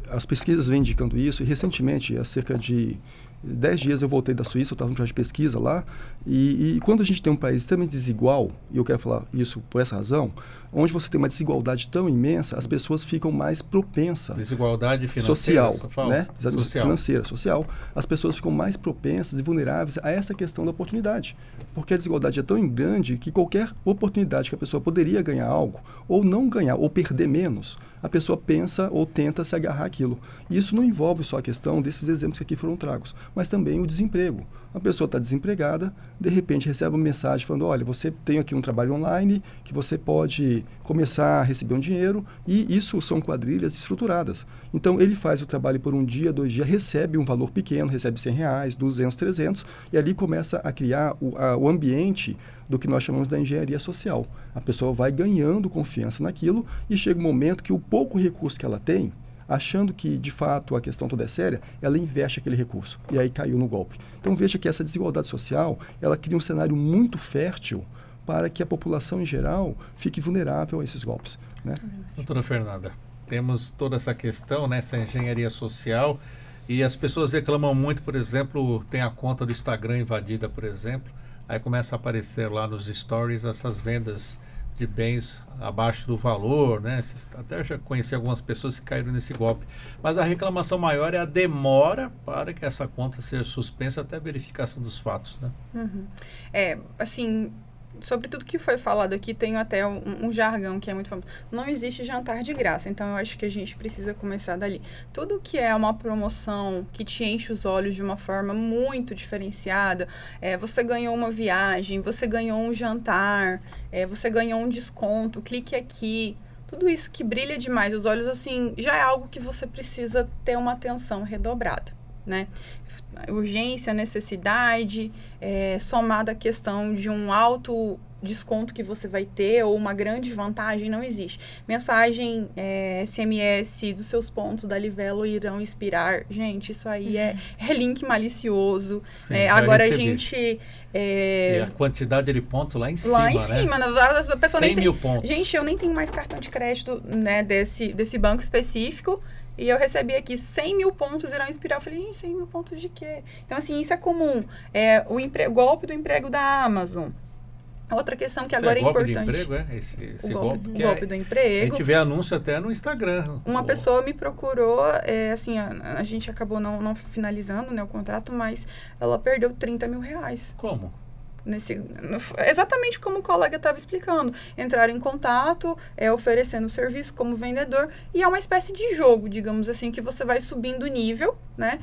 as pesquisas vêm indicando isso, e recentemente, há cerca de 10 dias eu voltei da Suíça, eu estava no projeto de pesquisa lá, e quando a gente tem um país extremamente desigual, e eu quero falar isso por essa razão, onde você tem uma desigualdade tão imensa, as pessoas ficam mais propensas. Desigualdade financeira, social, né? Social. Financeira, social. As pessoas ficam mais propensas e vulneráveis a essa questão da oportunidade. Porque a desigualdade é tão grande que qualquer oportunidade que a pessoa poderia ganhar algo, ou não ganhar, ou perder menos, a pessoa pensa ou tenta se agarrar àquilo. E isso não envolve só a questão desses exemplos que aqui foram tragos, mas também o desemprego. A pessoa está desempregada, de repente recebe uma mensagem falando, olha, você tem aqui um trabalho online que você pode começar a receber um dinheiro, e isso são quadrilhas estruturadas. Então, ele faz o trabalho por um dia, 2 dias, recebe um valor pequeno, recebe R$100, 200, 300, e ali começa a criar o ambiente do que nós chamamos da engenharia social. A pessoa vai ganhando confiança naquilo e chega um momento que o pouco recurso que ela tem, achando que, de fato, a questão toda é séria, ela investe aquele recurso. E aí caiu no golpe. Então, veja que essa desigualdade social, ela cria um cenário muito fértil para que a população, em geral, fique vulnerável a esses golpes, né? Doutora Fernanda, temos toda essa questão, né, essa engenharia social, e as pessoas reclamam muito, por exemplo, tem a conta do Instagram invadida, por exemplo, aí começa a aparecer lá nos stories essas vendas de bens abaixo do valor, né? Até já conheci algumas pessoas que caíram nesse golpe. Mas a reclamação maior é a demora para que essa conta seja suspensa até a verificação dos fatos, né? Uhum. Assim, sobre tudo que foi falado aqui, tem até um jargão que é muito famoso. Não existe jantar de graça, então eu acho que a gente precisa começar dali. Tudo que é uma promoção que te enche os olhos de uma forma muito diferenciada, você ganhou uma viagem, você ganhou um jantar, você ganhou um desconto, clique aqui. Tudo isso que brilha demais os olhos, assim, já é algo que você precisa ter uma atenção redobrada, né? Urgência, necessidade, somada à questão de um alto desconto que você vai ter ou uma grande vantagem, não existe. Mensagem SMS dos seus pontos da Livelo irão expirar. Gente, isso aí é link malicioso. Sim, agora recebi. A gente... E a quantidade de pontos lá em cima, lá em cima, né? A pessoa 100 mil pontos. Gente, eu nem tenho mais cartão de crédito, né, desse banco específico. E eu recebi aqui 100 mil pontos irão expirar. Eu falei, gente, 100 mil pontos de quê? Então, assim, isso é comum. O golpe do emprego da Amazon. Outra questão que agora é importante. Golpe de emprego, esse golpe? O golpe do emprego. A gente vê anúncio até no Instagram. Uma pessoa me procurou, assim, a gente acabou não finalizando, né, o contrato, mas ela perdeu 30 mil reais. Como? Exatamente como o colega estava explicando. Entraram em contato, oferecendo o serviço como vendedor, e é uma espécie de jogo, digamos assim, que você vai subindo o nível, né?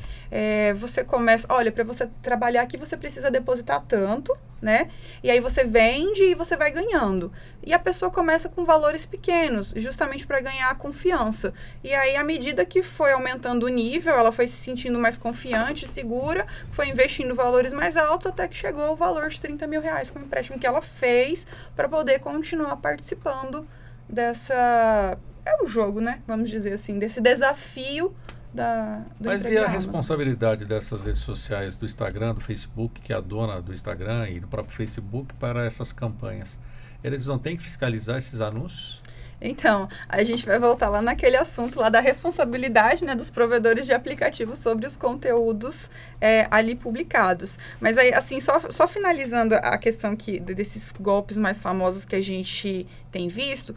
Você começa, olha, para você trabalhar aqui você precisa depositar tanto, né? E aí você vende e você vai ganhando. E a pessoa começa com valores pequenos, justamente para ganhar a confiança. E aí, à medida que foi aumentando o nível, ela foi se sentindo mais confiante, segura, foi investindo valores mais altos, até que chegou ao valor de 30 mil reais com o empréstimo que ela fez para poder continuar participando dessa... É o jogo, né? Vamos dizer assim, desse desafio do Mas e a Amazon. responsabilidade dessas redes sociais, do Instagram, do Facebook, que é a dona do Instagram e do próprio Facebook, para essas campanhas? Eles não têm que fiscalizar esses anúncios? Então, a gente vai voltar lá naquele assunto lá da responsabilidade, né, dos provedores de aplicativos sobre os conteúdos ali publicados. Mas aí, assim, só finalizando a questão desses golpes mais famosos que a gente tem visto,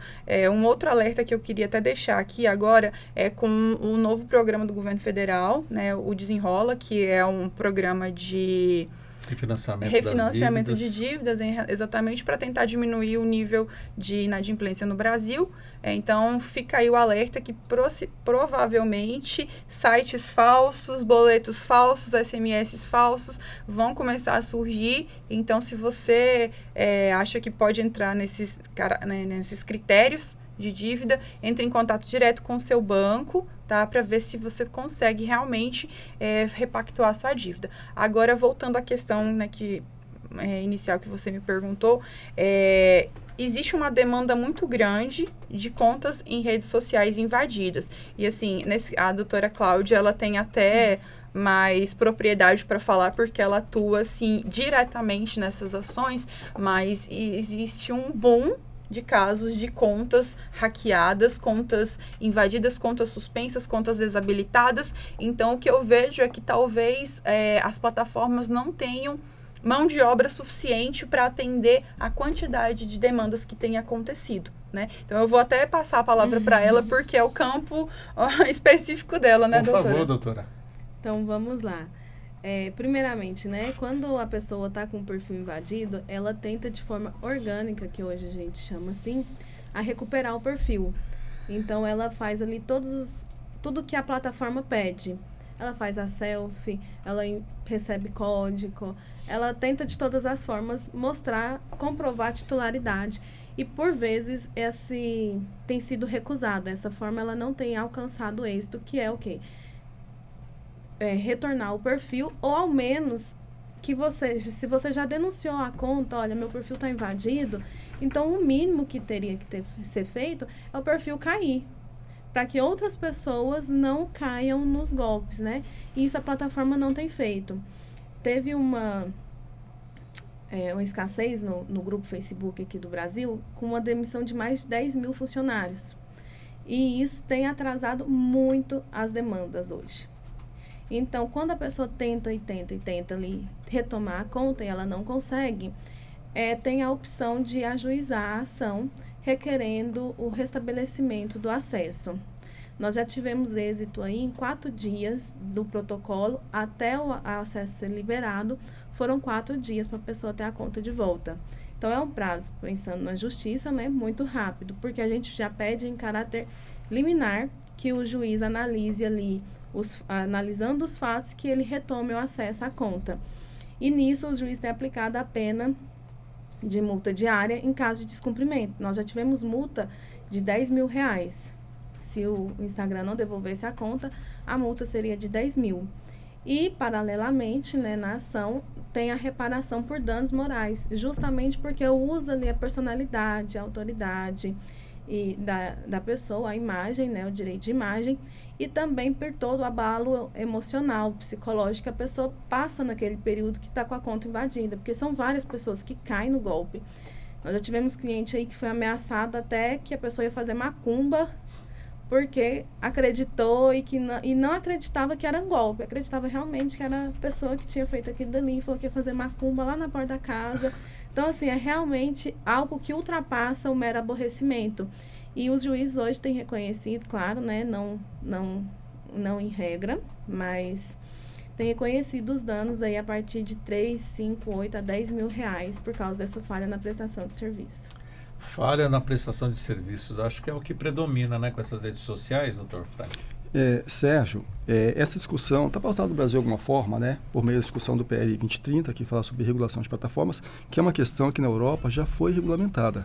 um outro alerta que eu queria até deixar aqui agora é com o novo programa do governo federal, né, o Desenrola, que é um programa de... Refinanciamento de dívidas, exatamente para tentar diminuir o nível de inadimplência no Brasil. Então, fica aí o alerta que provavelmente sites falsos, boletos falsos, SMS falsos vão começar a surgir. Então, se você acha que pode entrar nesses critérios de dívida, entre em contato direto com o seu banco, tá? Para ver se você consegue realmente repactuar a sua dívida. Agora, voltando à questão, né, que inicial que você me perguntou, existe uma demanda muito grande de contas em redes sociais invadidas. E assim, a doutora Cláudia, ela tem até mais propriedade para falar, porque ela atua assim, diretamente nessas ações, mas existe um boom de casos de contas hackeadas, contas invadidas, contas suspensas, contas desabilitadas. Então, o que eu vejo é que talvez as plataformas não tenham mão de obra suficiente para atender a quantidade de demandas que tem acontecido, né? Então, eu vou até passar a palavra para ela, porque é o campo específico dela, né, doutora? Por favor, doutora. Então, vamos lá. Primeiramente, né, quando a pessoa está com o perfil invadido, ela tenta de forma orgânica, que hoje a gente chama assim, a recuperar o perfil. Então, ela faz ali tudo que a plataforma pede. Ela faz a selfie, ela recebe código, ela tenta de todas as formas comprovar a titularidade. E, por vezes, tem sido recusado. Essa forma, ela não tem alcançado êxito, que é o quê? Retornar o perfil, ou ao menos se você já denunciou a conta, olha, meu perfil está invadido, então o mínimo que teria que ser feito é o perfil cair, para que outras pessoas não caiam nos golpes, né? E isso a plataforma não tem feito. Teve uma escassez no grupo Facebook aqui do Brasil, com uma demissão de mais de 10 mil funcionários. E isso tem atrasado muito as demandas hoje. Então, quando a pessoa tenta ali retomar a conta e ela não consegue, tem a opção de ajuizar a ação requerendo o restabelecimento do acesso. Nós já tivemos êxito aí em 4 dias do protocolo até o acesso ser liberado. Foram 4 dias para a pessoa ter a conta de volta. Então, é um prazo, pensando na justiça, né, muito rápido, porque a gente já pede em caráter liminar que o juiz analise ali, analisando os fatos, que ele retome o acesso à conta. E nisso o juiz tem aplicado a pena de multa diária em caso de descumprimento. Nós já tivemos multa de R$10 mil. Se o Instagram não devolvesse a conta, a multa seria de 10 mil. E, paralelamente, né, na ação, tem a reparação por danos morais, justamente porque usa ali a personalidade, a autoridade da pessoa, a imagem, né, o direito de imagem, e também por todo o abalo emocional, psicológico que a pessoa passa naquele período que está com a conta invadida, porque são várias pessoas que caem no golpe. Nós já tivemos cliente aí que foi ameaçado até que a pessoa ia fazer macumba, porque acreditou e não acreditava que era um golpe, acreditava realmente que era a pessoa que tinha feito aquilo dali e falou que ia fazer macumba lá na porta da casa. Então, assim, é realmente algo que ultrapassa o mero aborrecimento. E os juízes hoje têm reconhecido, claro, né, não em regra, mas têm reconhecido os danos aí a partir de 3, 5, 8 a 10 mil reais por causa dessa falha na prestação de serviço. Falha na prestação de serviços, acho que é o que predomina, né, com essas redes sociais, doutor Frank? Sérgio, essa discussão está pautada no Brasil de alguma forma, né, por meio da discussão do PL 2030, que fala sobre regulação de plataformas, que é uma questão que na Europa já foi regulamentada.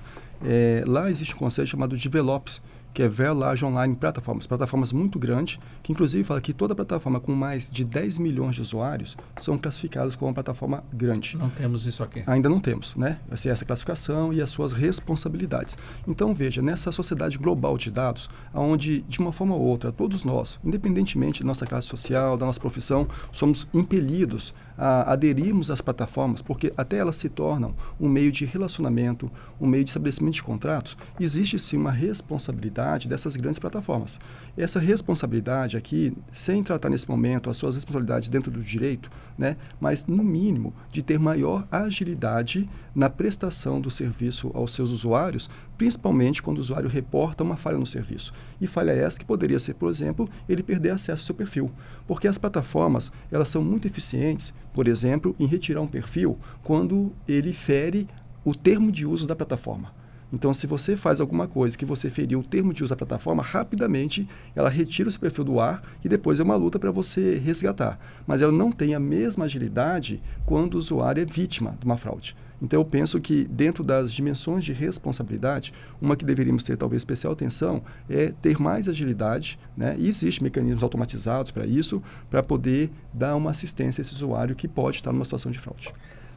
Lá existe um conceito chamado de VLOPS, que é Very Large Online plataformas muito grandes, que inclusive fala que toda plataforma com mais de 10 milhões de usuários são classificadas como uma plataforma grande. Não temos isso aqui. Ainda não temos, né? Essa classificação e as suas responsabilidades. Então, veja, nessa sociedade global de dados, onde, de uma forma ou outra, todos nós, independentemente da nossa classe social, da nossa profissão, somos impelidos a aderirmos às plataformas, porque até elas se tornam um meio de relacionamento, um meio de estabelecimento de contratos, existe sim uma responsabilidade dessas grandes plataformas. Essa responsabilidade aqui, sem tratar nesse momento as suas responsabilidades dentro do direito, né, mas no mínimo de ter maior agilidade na prestação do serviço aos seus usuários, principalmente quando o usuário reporta uma falha no serviço. E falha essa que poderia ser, por exemplo, ele perder acesso ao seu perfil. Porque as plataformas, elas são muito eficientes, por exemplo, em retirar um perfil quando ele fere o termo de uso da plataforma. Então, se você faz alguma coisa que você feriu o termo de uso da plataforma, rapidamente ela retira o seu perfil do ar e depois é uma luta para você resgatar. Mas ela não tem a mesma agilidade quando o usuário é vítima de uma fraude. Então, eu penso que dentro das dimensões de responsabilidade, uma que deveríamos ter talvez especial atenção é ter mais agilidade, né? E existem mecanismos automatizados para isso, para poder dar uma assistência a esse usuário que pode estar numa situação de fraude.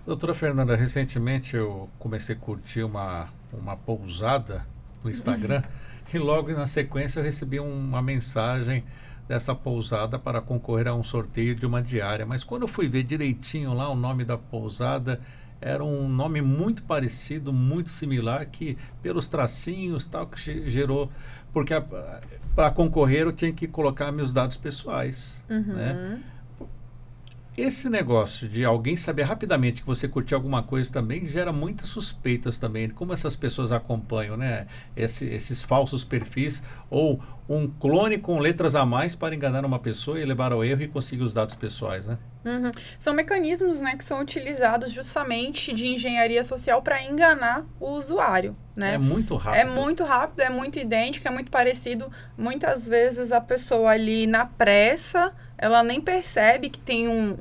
Doutora Fernanda, recentemente eu comecei a curtir uma pousada no Instagram e logo na sequência eu recebi uma mensagem dessa pousada para concorrer a um sorteio de uma diária. Mas quando eu fui ver direitinho lá o nome da pousada, era um nome muito parecido, muito similar, que pelos tracinhos tal, que gerou... Porque para concorrer eu tinha que colocar meus dados pessoais, né? Esse negócio de alguém saber rapidamente que você curtiu alguma coisa também gera muitas suspeitas também. Como essas pessoas acompanham, né? Esses falsos perfis ou um clone com letras a mais para enganar uma pessoa e levar ao erro e conseguir os dados pessoais, né? São mecanismos, né, que são utilizados justamente de engenharia social para enganar o usuário, né? É muito rápido. É muito rápido, é muito idêntico, é muito parecido. Muitas vezes a pessoa ali na pressa, ela nem percebe que tem um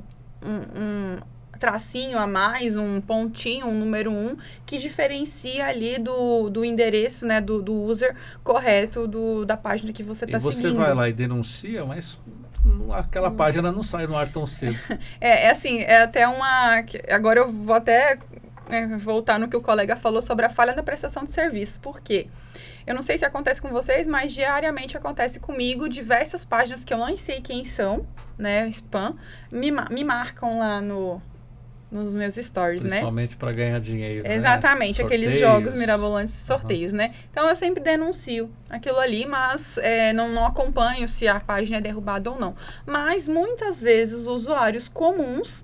tracinho a mais, um pontinho, um número 1, que diferencia ali do endereço, né, do user correto da página que você está seguindo. E você vai lá e denuncia, mas aquela página não sai no ar tão cedo. É assim, é até agora eu vou até voltar no que o colega falou sobre a falha da prestação de serviço. Por quê? Eu não sei se acontece com vocês, mas diariamente acontece comigo diversas páginas que eu não sei quem são, né, spam, me marcam lá nos meus stories, né? Principalmente para ganhar dinheiro, Exatamente, né? aqueles jogos mirabolantes de sorteios, né? Então, eu sempre denuncio aquilo ali, mas não acompanho se a página é derrubada ou não. Mas, muitas vezes, usuários comuns,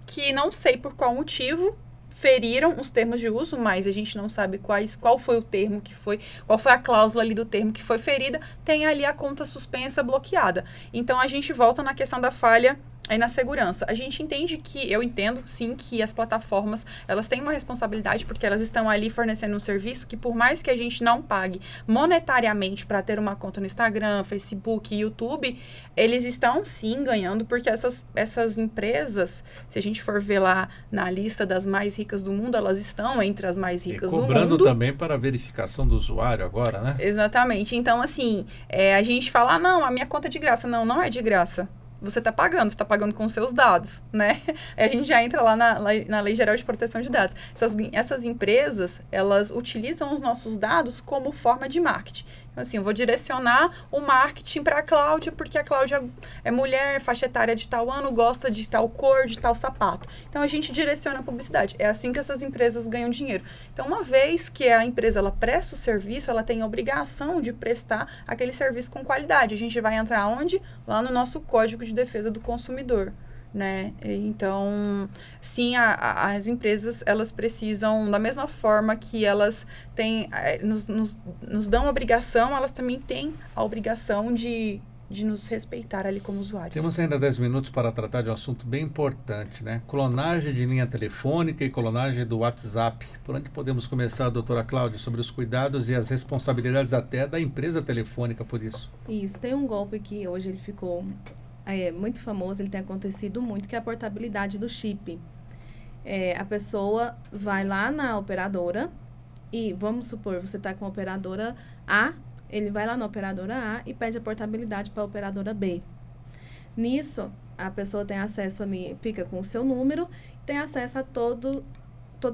que não sei por qual motivo, feriram os termos de uso, mas a gente não sabe qual foi o termo que foi, qual foi a cláusula ali do termo que foi ferida, tem ali a conta suspensa bloqueada. Então, a gente volta na questão da falha aí na segurança. A gente eu entendo, sim, que as plataformas, elas têm uma responsabilidade, porque elas estão ali fornecendo um serviço que, por mais que a gente não pague monetariamente para ter uma conta no Instagram, Facebook, YouTube, eles estão, sim, ganhando, porque essas empresas, se a gente for ver lá na lista das mais ricas do mundo, elas estão entre as mais ricas do mundo. Cobrando também para a verificação do usuário agora, né? Exatamente. Então, assim, a gente fala, não, a minha conta é de graça. Não, não é de graça. Você está pagando com seus dados, né? A gente já entra lá na Lei Geral de Proteção de Dados. Essas empresas, elas utilizam os nossos dados como forma de marketing. Então, assim, eu vou direcionar o marketing para a Cláudia, porque a Cláudia é mulher, faixa etária de tal ano, gosta de tal cor, de tal sapato. Então, a gente direciona a publicidade. É assim que essas empresas ganham dinheiro. Então, uma vez que a empresa ela presta o serviço, ela tem a obrigação de prestar aquele serviço com qualidade. A gente vai entrar onde? Lá no nosso Código de Defesa do Consumidor, né? Então, sim, as empresas, elas precisam, da mesma forma que elas têm, nos dão obrigação, elas também têm a obrigação de nos respeitar ali como usuários. Temos ainda 10 minutos para tratar de um assunto bem importante, né? Clonagem de linha telefônica e clonagem do WhatsApp. Por onde podemos começar, doutora Cláudia, sobre os cuidados e as responsabilidades até da empresa telefônica por isso? Isso, tem um golpe que hoje ele ficou muito famoso, ele tem acontecido muito, que é a portabilidade do chip. A pessoa vai lá na operadora e, vamos supor, você está com a operadora A, ele vai lá na operadora A e pede a portabilidade para a operadora B. Nisso, a pessoa tem acesso ali, fica com o seu número, tem acesso a toda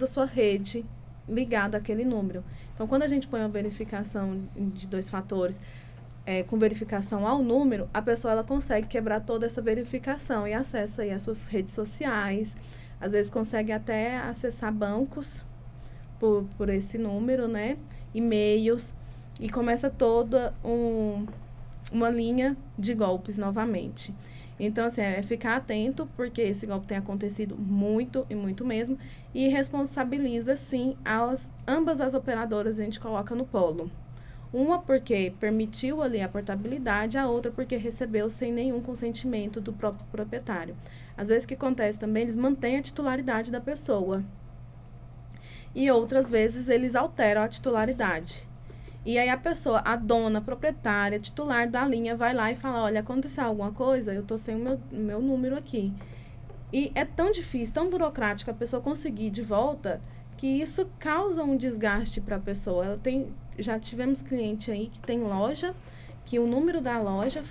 a sua rede ligada àquele número. Então, quando a gente põe uma verificação de 2 fatores, com verificação ao número, a pessoa ela consegue quebrar toda essa verificação e acessa aí as suas redes sociais. Às vezes consegue até acessar bancos por esse número, né? E-mails. E começa toda uma linha de golpes novamente. Então, assim, ficar atento, porque esse golpe tem acontecido muito e muito mesmo. E responsabiliza, sim, ambas as operadoras, a gente coloca no polo. Uma porque permitiu ali a portabilidade, a outra porque recebeu sem nenhum consentimento do próprio proprietário. Às vezes o que acontece também, eles mantêm a titularidade da pessoa. E outras vezes eles alteram a titularidade. E aí a pessoa, a dona, proprietária, titular da linha, vai lá e fala, olha, aconteceu alguma coisa, eu estou sem o meu número aqui. E é tão difícil, tão burocrático a pessoa conseguir de volta, que isso causa um desgaste para a pessoa. Já tivemos cliente aí que tem loja, que o número da loja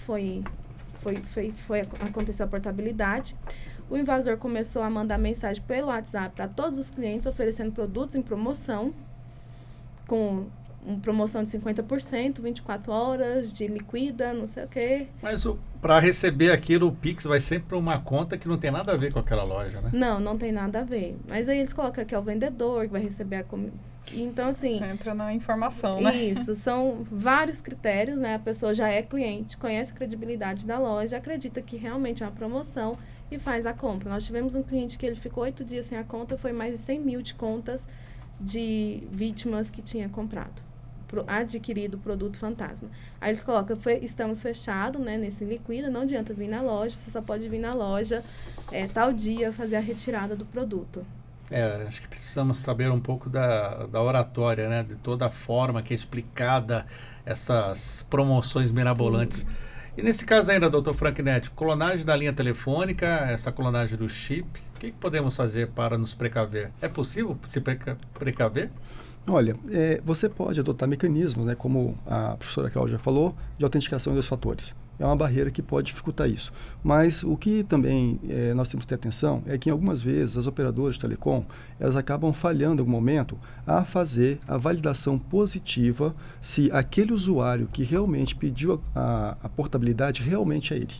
aconteceu a portabilidade, o invasor começou a mandar mensagem pelo WhatsApp para todos os clientes, oferecendo produtos em promoção, com uma promoção de 50%, 24 horas, de liquida, não sei o quê. Mas para receber aquilo, o Pix vai sempre para uma conta que não tem nada a ver com aquela loja, né? Não tem nada a ver. Mas aí eles colocam que é o vendedor que vai receber a comida. Então, assim... Entra na informação, né? Isso, são vários critérios, né? A pessoa já é cliente, conhece a credibilidade da loja, acredita que realmente é uma promoção e faz a compra. Nós tivemos um cliente que ele ficou 8 dias sem a conta, foi mais de 100 mil de contas de vítimas que tinha comprado, adquirido o produto fantasma. Aí eles colocam, estamos fechados, né, nesse liquida, não adianta vir na loja, você só pode vir na loja tal dia fazer a retirada do produto. Acho que precisamos saber um pouco da oratória, né, de toda a forma que é explicada essas promoções mirabolantes. E nesse caso ainda, doutor Frank Netti, clonagem da linha telefônica, essa clonagem do chip, o que podemos fazer para nos precaver? É possível se precaver? Olha, você pode adotar mecanismos, né, como a professora Cláudia falou, de autenticação em 2 fatores. É uma barreira que pode dificultar isso. Mas o que também nós temos que ter atenção é que, algumas vezes, as operadoras de telecom, elas acabam falhando em algum momento a fazer a validação positiva se aquele usuário que realmente pediu a portabilidade realmente é ele.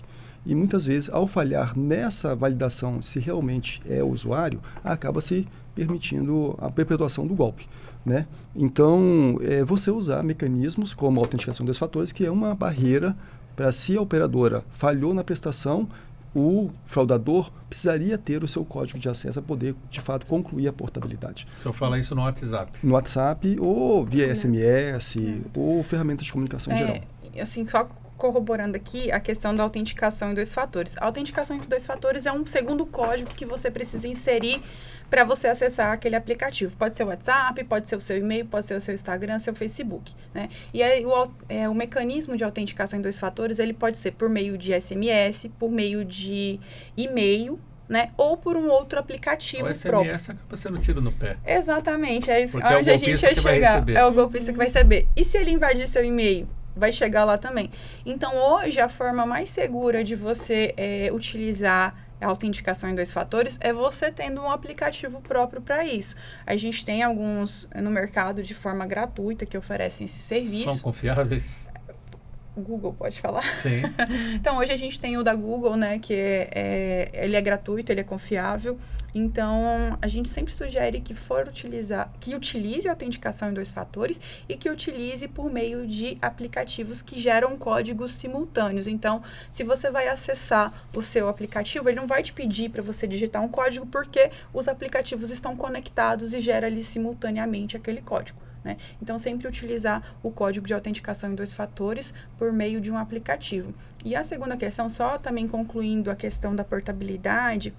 E muitas vezes, ao falhar nessa validação se realmente é o usuário, acaba se permitindo a perpetuação do golpe, né? Então, você usar mecanismos como a autenticação em 2 fatores, que é uma barreira para, se a operadora falhou na prestação, o fraudador precisaria ter o seu código de acesso para poder, de fato, concluir a portabilidade. O senhor fala isso no WhatsApp? No WhatsApp, ou via SMS, ou ferramentas de comunicação em geral. Assim, só corroborando aqui a questão da autenticação em 2 fatores. A autenticação em 2 fatores é um segundo código que você precisa inserir para você acessar aquele aplicativo. Pode ser o WhatsApp, pode ser o seu e-mail, pode ser o seu Instagram, seu Facebook, né? E aí o mecanismo de autenticação em 2 fatores, ele pode ser por meio de SMS, por meio de e-mail, né? Ou por um outro aplicativo próprio. O SMS acaba sendo tiro no pé. Exatamente, é isso. Porque onde a gente ia chegar. É o golpista que vai receber. E se ele invadir seu e-mail? Vai chegar lá também. Então, hoje, a forma mais segura de você utilizar a autenticação em 2 fatores é você tendo um aplicativo próprio para isso. A gente tem alguns no mercado de forma gratuita que oferecem esse serviço. São confiáveis? O Google pode falar? Sim. Então, hoje a gente tem o da Google, né, que ele é gratuito, ele é confiável. Então, a gente sempre sugere que utilize a autenticação em 2 fatores e que utilize por meio de aplicativos que geram códigos simultâneos. Então, se você vai acessar o seu aplicativo, ele não vai te pedir para você digitar um código, porque os aplicativos estão conectados e gera ali simultaneamente aquele código, né? Então, sempre utilizar o código de autenticação em 2 fatores por meio de um aplicativo. E a segunda questão, só também concluindo a questão da portabilidade,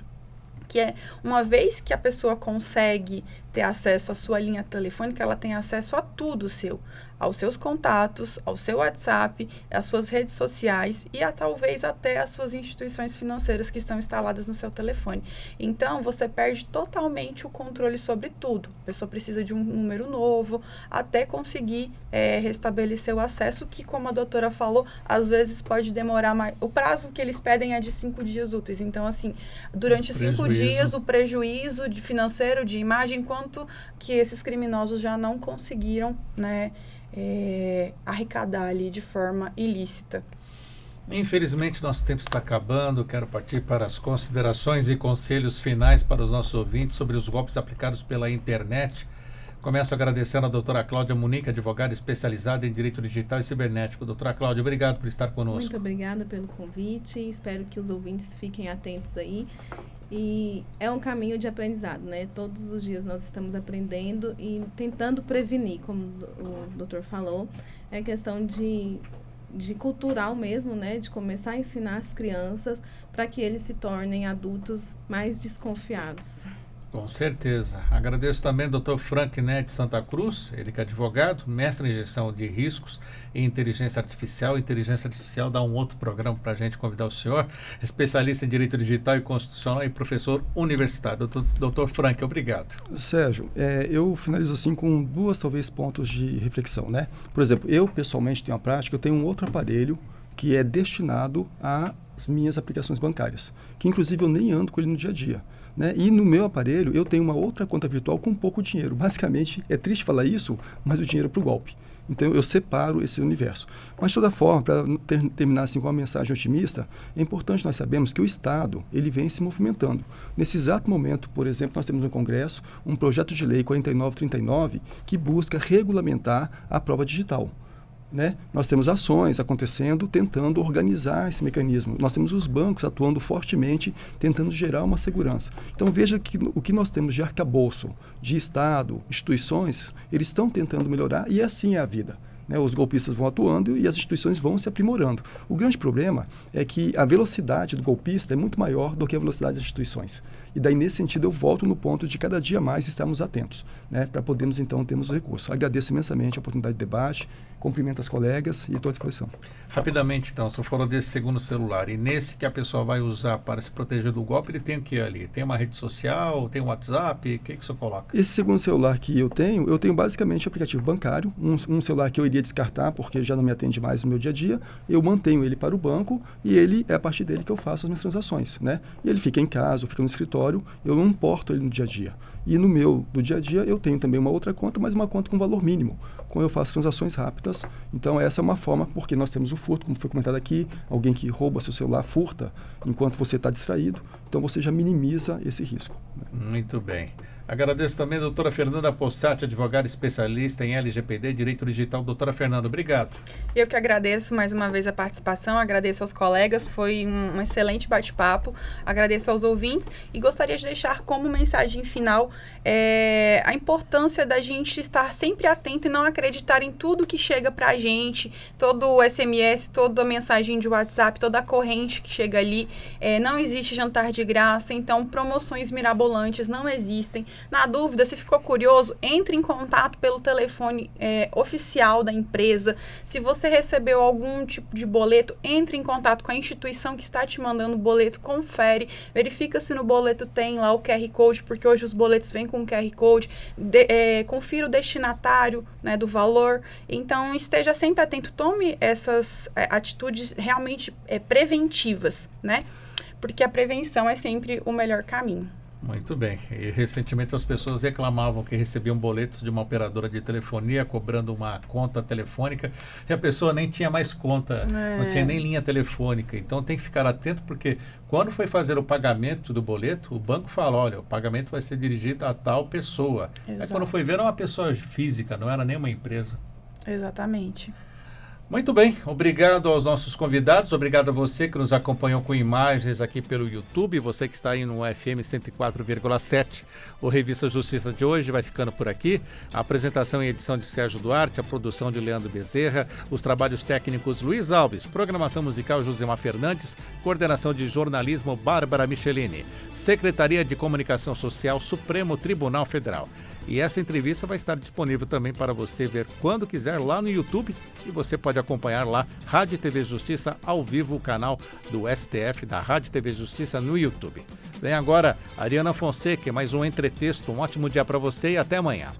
que é, uma vez que a pessoa consegue ter acesso à sua linha telefônica, ela tem acesso a tudo seu, aos seus contatos, ao seu WhatsApp, às suas redes sociais e talvez até às suas instituições financeiras que estão instaladas no seu telefone. Então, você perde totalmente o controle sobre tudo. A pessoa precisa de um número novo até conseguir restabelecer o acesso, que, como a doutora falou, às vezes pode demorar mais. O prazo que eles pedem é de 5 dias úteis. Então, assim, durante 5 dias, o prejuízo financeiro, de imagem, quanto que esses criminosos já não conseguiram, né, arrecadar ali de forma ilícita. Infelizmente, nosso tempo está acabando. Quero partir para as considerações e conselhos finais para os nossos ouvintes sobre os golpes aplicados pela internet. Começo agradecendo a doutora Cláudia Munique, advogada especializada em Direito Digital e Cibernético. Doutora Cláudia, obrigado por estar conosco. Muito obrigada pelo convite. Espero que os ouvintes fiquem atentos aí. E é um caminho de aprendizado, né? Todos os dias nós estamos aprendendo e tentando prevenir, como o doutor falou. É questão de cultural mesmo, né? De começar a ensinar as crianças para que eles se tornem adultos mais desconfiados. Com certeza. Agradeço também ao Dr. Frank Netti Santa Cruz, ele que é advogado, mestre em gestão de riscos e inteligência artificial. Inteligência artificial dá um outro programa para a gente convidar o senhor, especialista em direito digital e constitucional e professor universitário. Dr. Frank, obrigado. Sérgio, eu finalizo assim com 2, talvez, pontos de reflexão, né? Por exemplo, eu pessoalmente tenho a prática, eu tenho um outro aparelho que é destinado a minhas aplicações bancárias, que inclusive eu nem ando com ele no dia a dia. Né? E no meu aparelho eu tenho uma outra conta virtual com pouco dinheiro. Basicamente, é triste falar isso, mas o dinheiro é para o golpe. Então eu separo esse universo. Mas de toda forma, para terminar assim com uma mensagem otimista, é importante nós sabermos que o Estado ele vem se movimentando. Nesse exato momento, por exemplo, nós temos no Congresso um projeto de lei 4939 que busca regulamentar a prova digital. Né? Nós temos ações acontecendo, tentando organizar esse mecanismo. Nós temos os bancos atuando fortemente, tentando gerar uma segurança. Então veja que o que nós temos de arcabouço, de Estado, instituições, eles estão tentando melhorar e assim é a vida. Né? Os golpistas vão atuando e as instituições vão se aprimorando. O grande problema é que a velocidade do golpista é muito maior do que a velocidade das instituições. E daí, nesse sentido, eu volto no ponto de cada dia mais estarmos atentos, né? Para podermos, então, termos recursos. Agradeço imensamente a oportunidade de debate, cumprimento as colegas e estou à disposição. Rapidamente, então, se eu for desse segundo celular, e nesse que a pessoa vai usar para se proteger do golpe, ele tem o que ali? Tem uma rede social, tem um WhatsApp, o que o senhor coloca? Esse segundo celular que eu tenho basicamente aplicativo bancário, um celular que eu iria descartar porque já não me atende mais no meu dia a dia, eu mantenho ele para o banco e ele é a partir dele que eu faço as minhas transações, né? E ele fica em casa, fica no escritório, eu não importo ele no dia a dia. E no meu, do dia a dia, eu tenho também uma outra conta, mas uma conta com valor mínimo, com eu faço transações rápidas. Então, essa é uma forma, porque nós temos o furto, como foi comentado aqui, alguém que rouba seu celular, furta, enquanto você está distraído, então você já minimiza esse risco. Muito bem. Agradeço também a doutora Fernanda Possati, advogada especialista em LGPD, Direito Digital. Doutora Fernanda, obrigado. Eu que agradeço mais uma vez a participação, agradeço aos colegas, foi um excelente bate-papo, agradeço aos ouvintes e gostaria de deixar como mensagem final a importância da gente estar sempre atento e não acreditar em tudo que chega para a gente, todo o SMS, toda a mensagem de WhatsApp, toda a corrente que chega ali. Não existe jantar de graça, então promoções mirabolantes não existem. Na dúvida, se ficou curioso, entre em contato pelo telefone oficial da empresa. Se você recebeu algum tipo de boleto, entre em contato com a instituição que está te mandando o boleto, confere, verifica se no boleto tem lá o QR Code, porque hoje os boletos vêm com o QR Code, confira o destinatário, né, do valor. Então, esteja sempre atento, tome essas atitudes realmente preventivas, né? Porque a prevenção é sempre o melhor caminho. Muito bem. E recentemente as pessoas reclamavam que recebiam boletos de uma operadora de telefonia cobrando uma conta telefônica e a pessoa nem tinha mais conta, não tinha nem linha telefônica. Então tem que ficar atento porque quando foi fazer o pagamento do boleto, o banco fala, olha, o pagamento vai ser dirigido a tal pessoa. Exato. Aí quando foi ver, era uma pessoa física, não era nenhuma empresa. Exatamente. Muito bem, obrigado aos nossos convidados, obrigado a você que nos acompanhou com imagens aqui pelo YouTube, você que está aí no FM 104,7. O Revista Justiça de hoje vai ficando por aqui. A apresentação e edição de Sérgio Duarte, a produção de Leandro Bezerra, os trabalhos técnicos Luiz Alves, programação musical Josemar Fernandes, coordenação de jornalismo Bárbara Michelini, Secretaria de Comunicação Social Supremo Tribunal Federal. E essa entrevista vai estar disponível também para você ver quando quiser lá no YouTube e você pode acompanhar lá Rádio e TV Justiça ao vivo, o canal do STF da Rádio e TV Justiça no YouTube. Vem agora Ariana Fonseca, mais um entretexto. Um ótimo dia para você e até amanhã.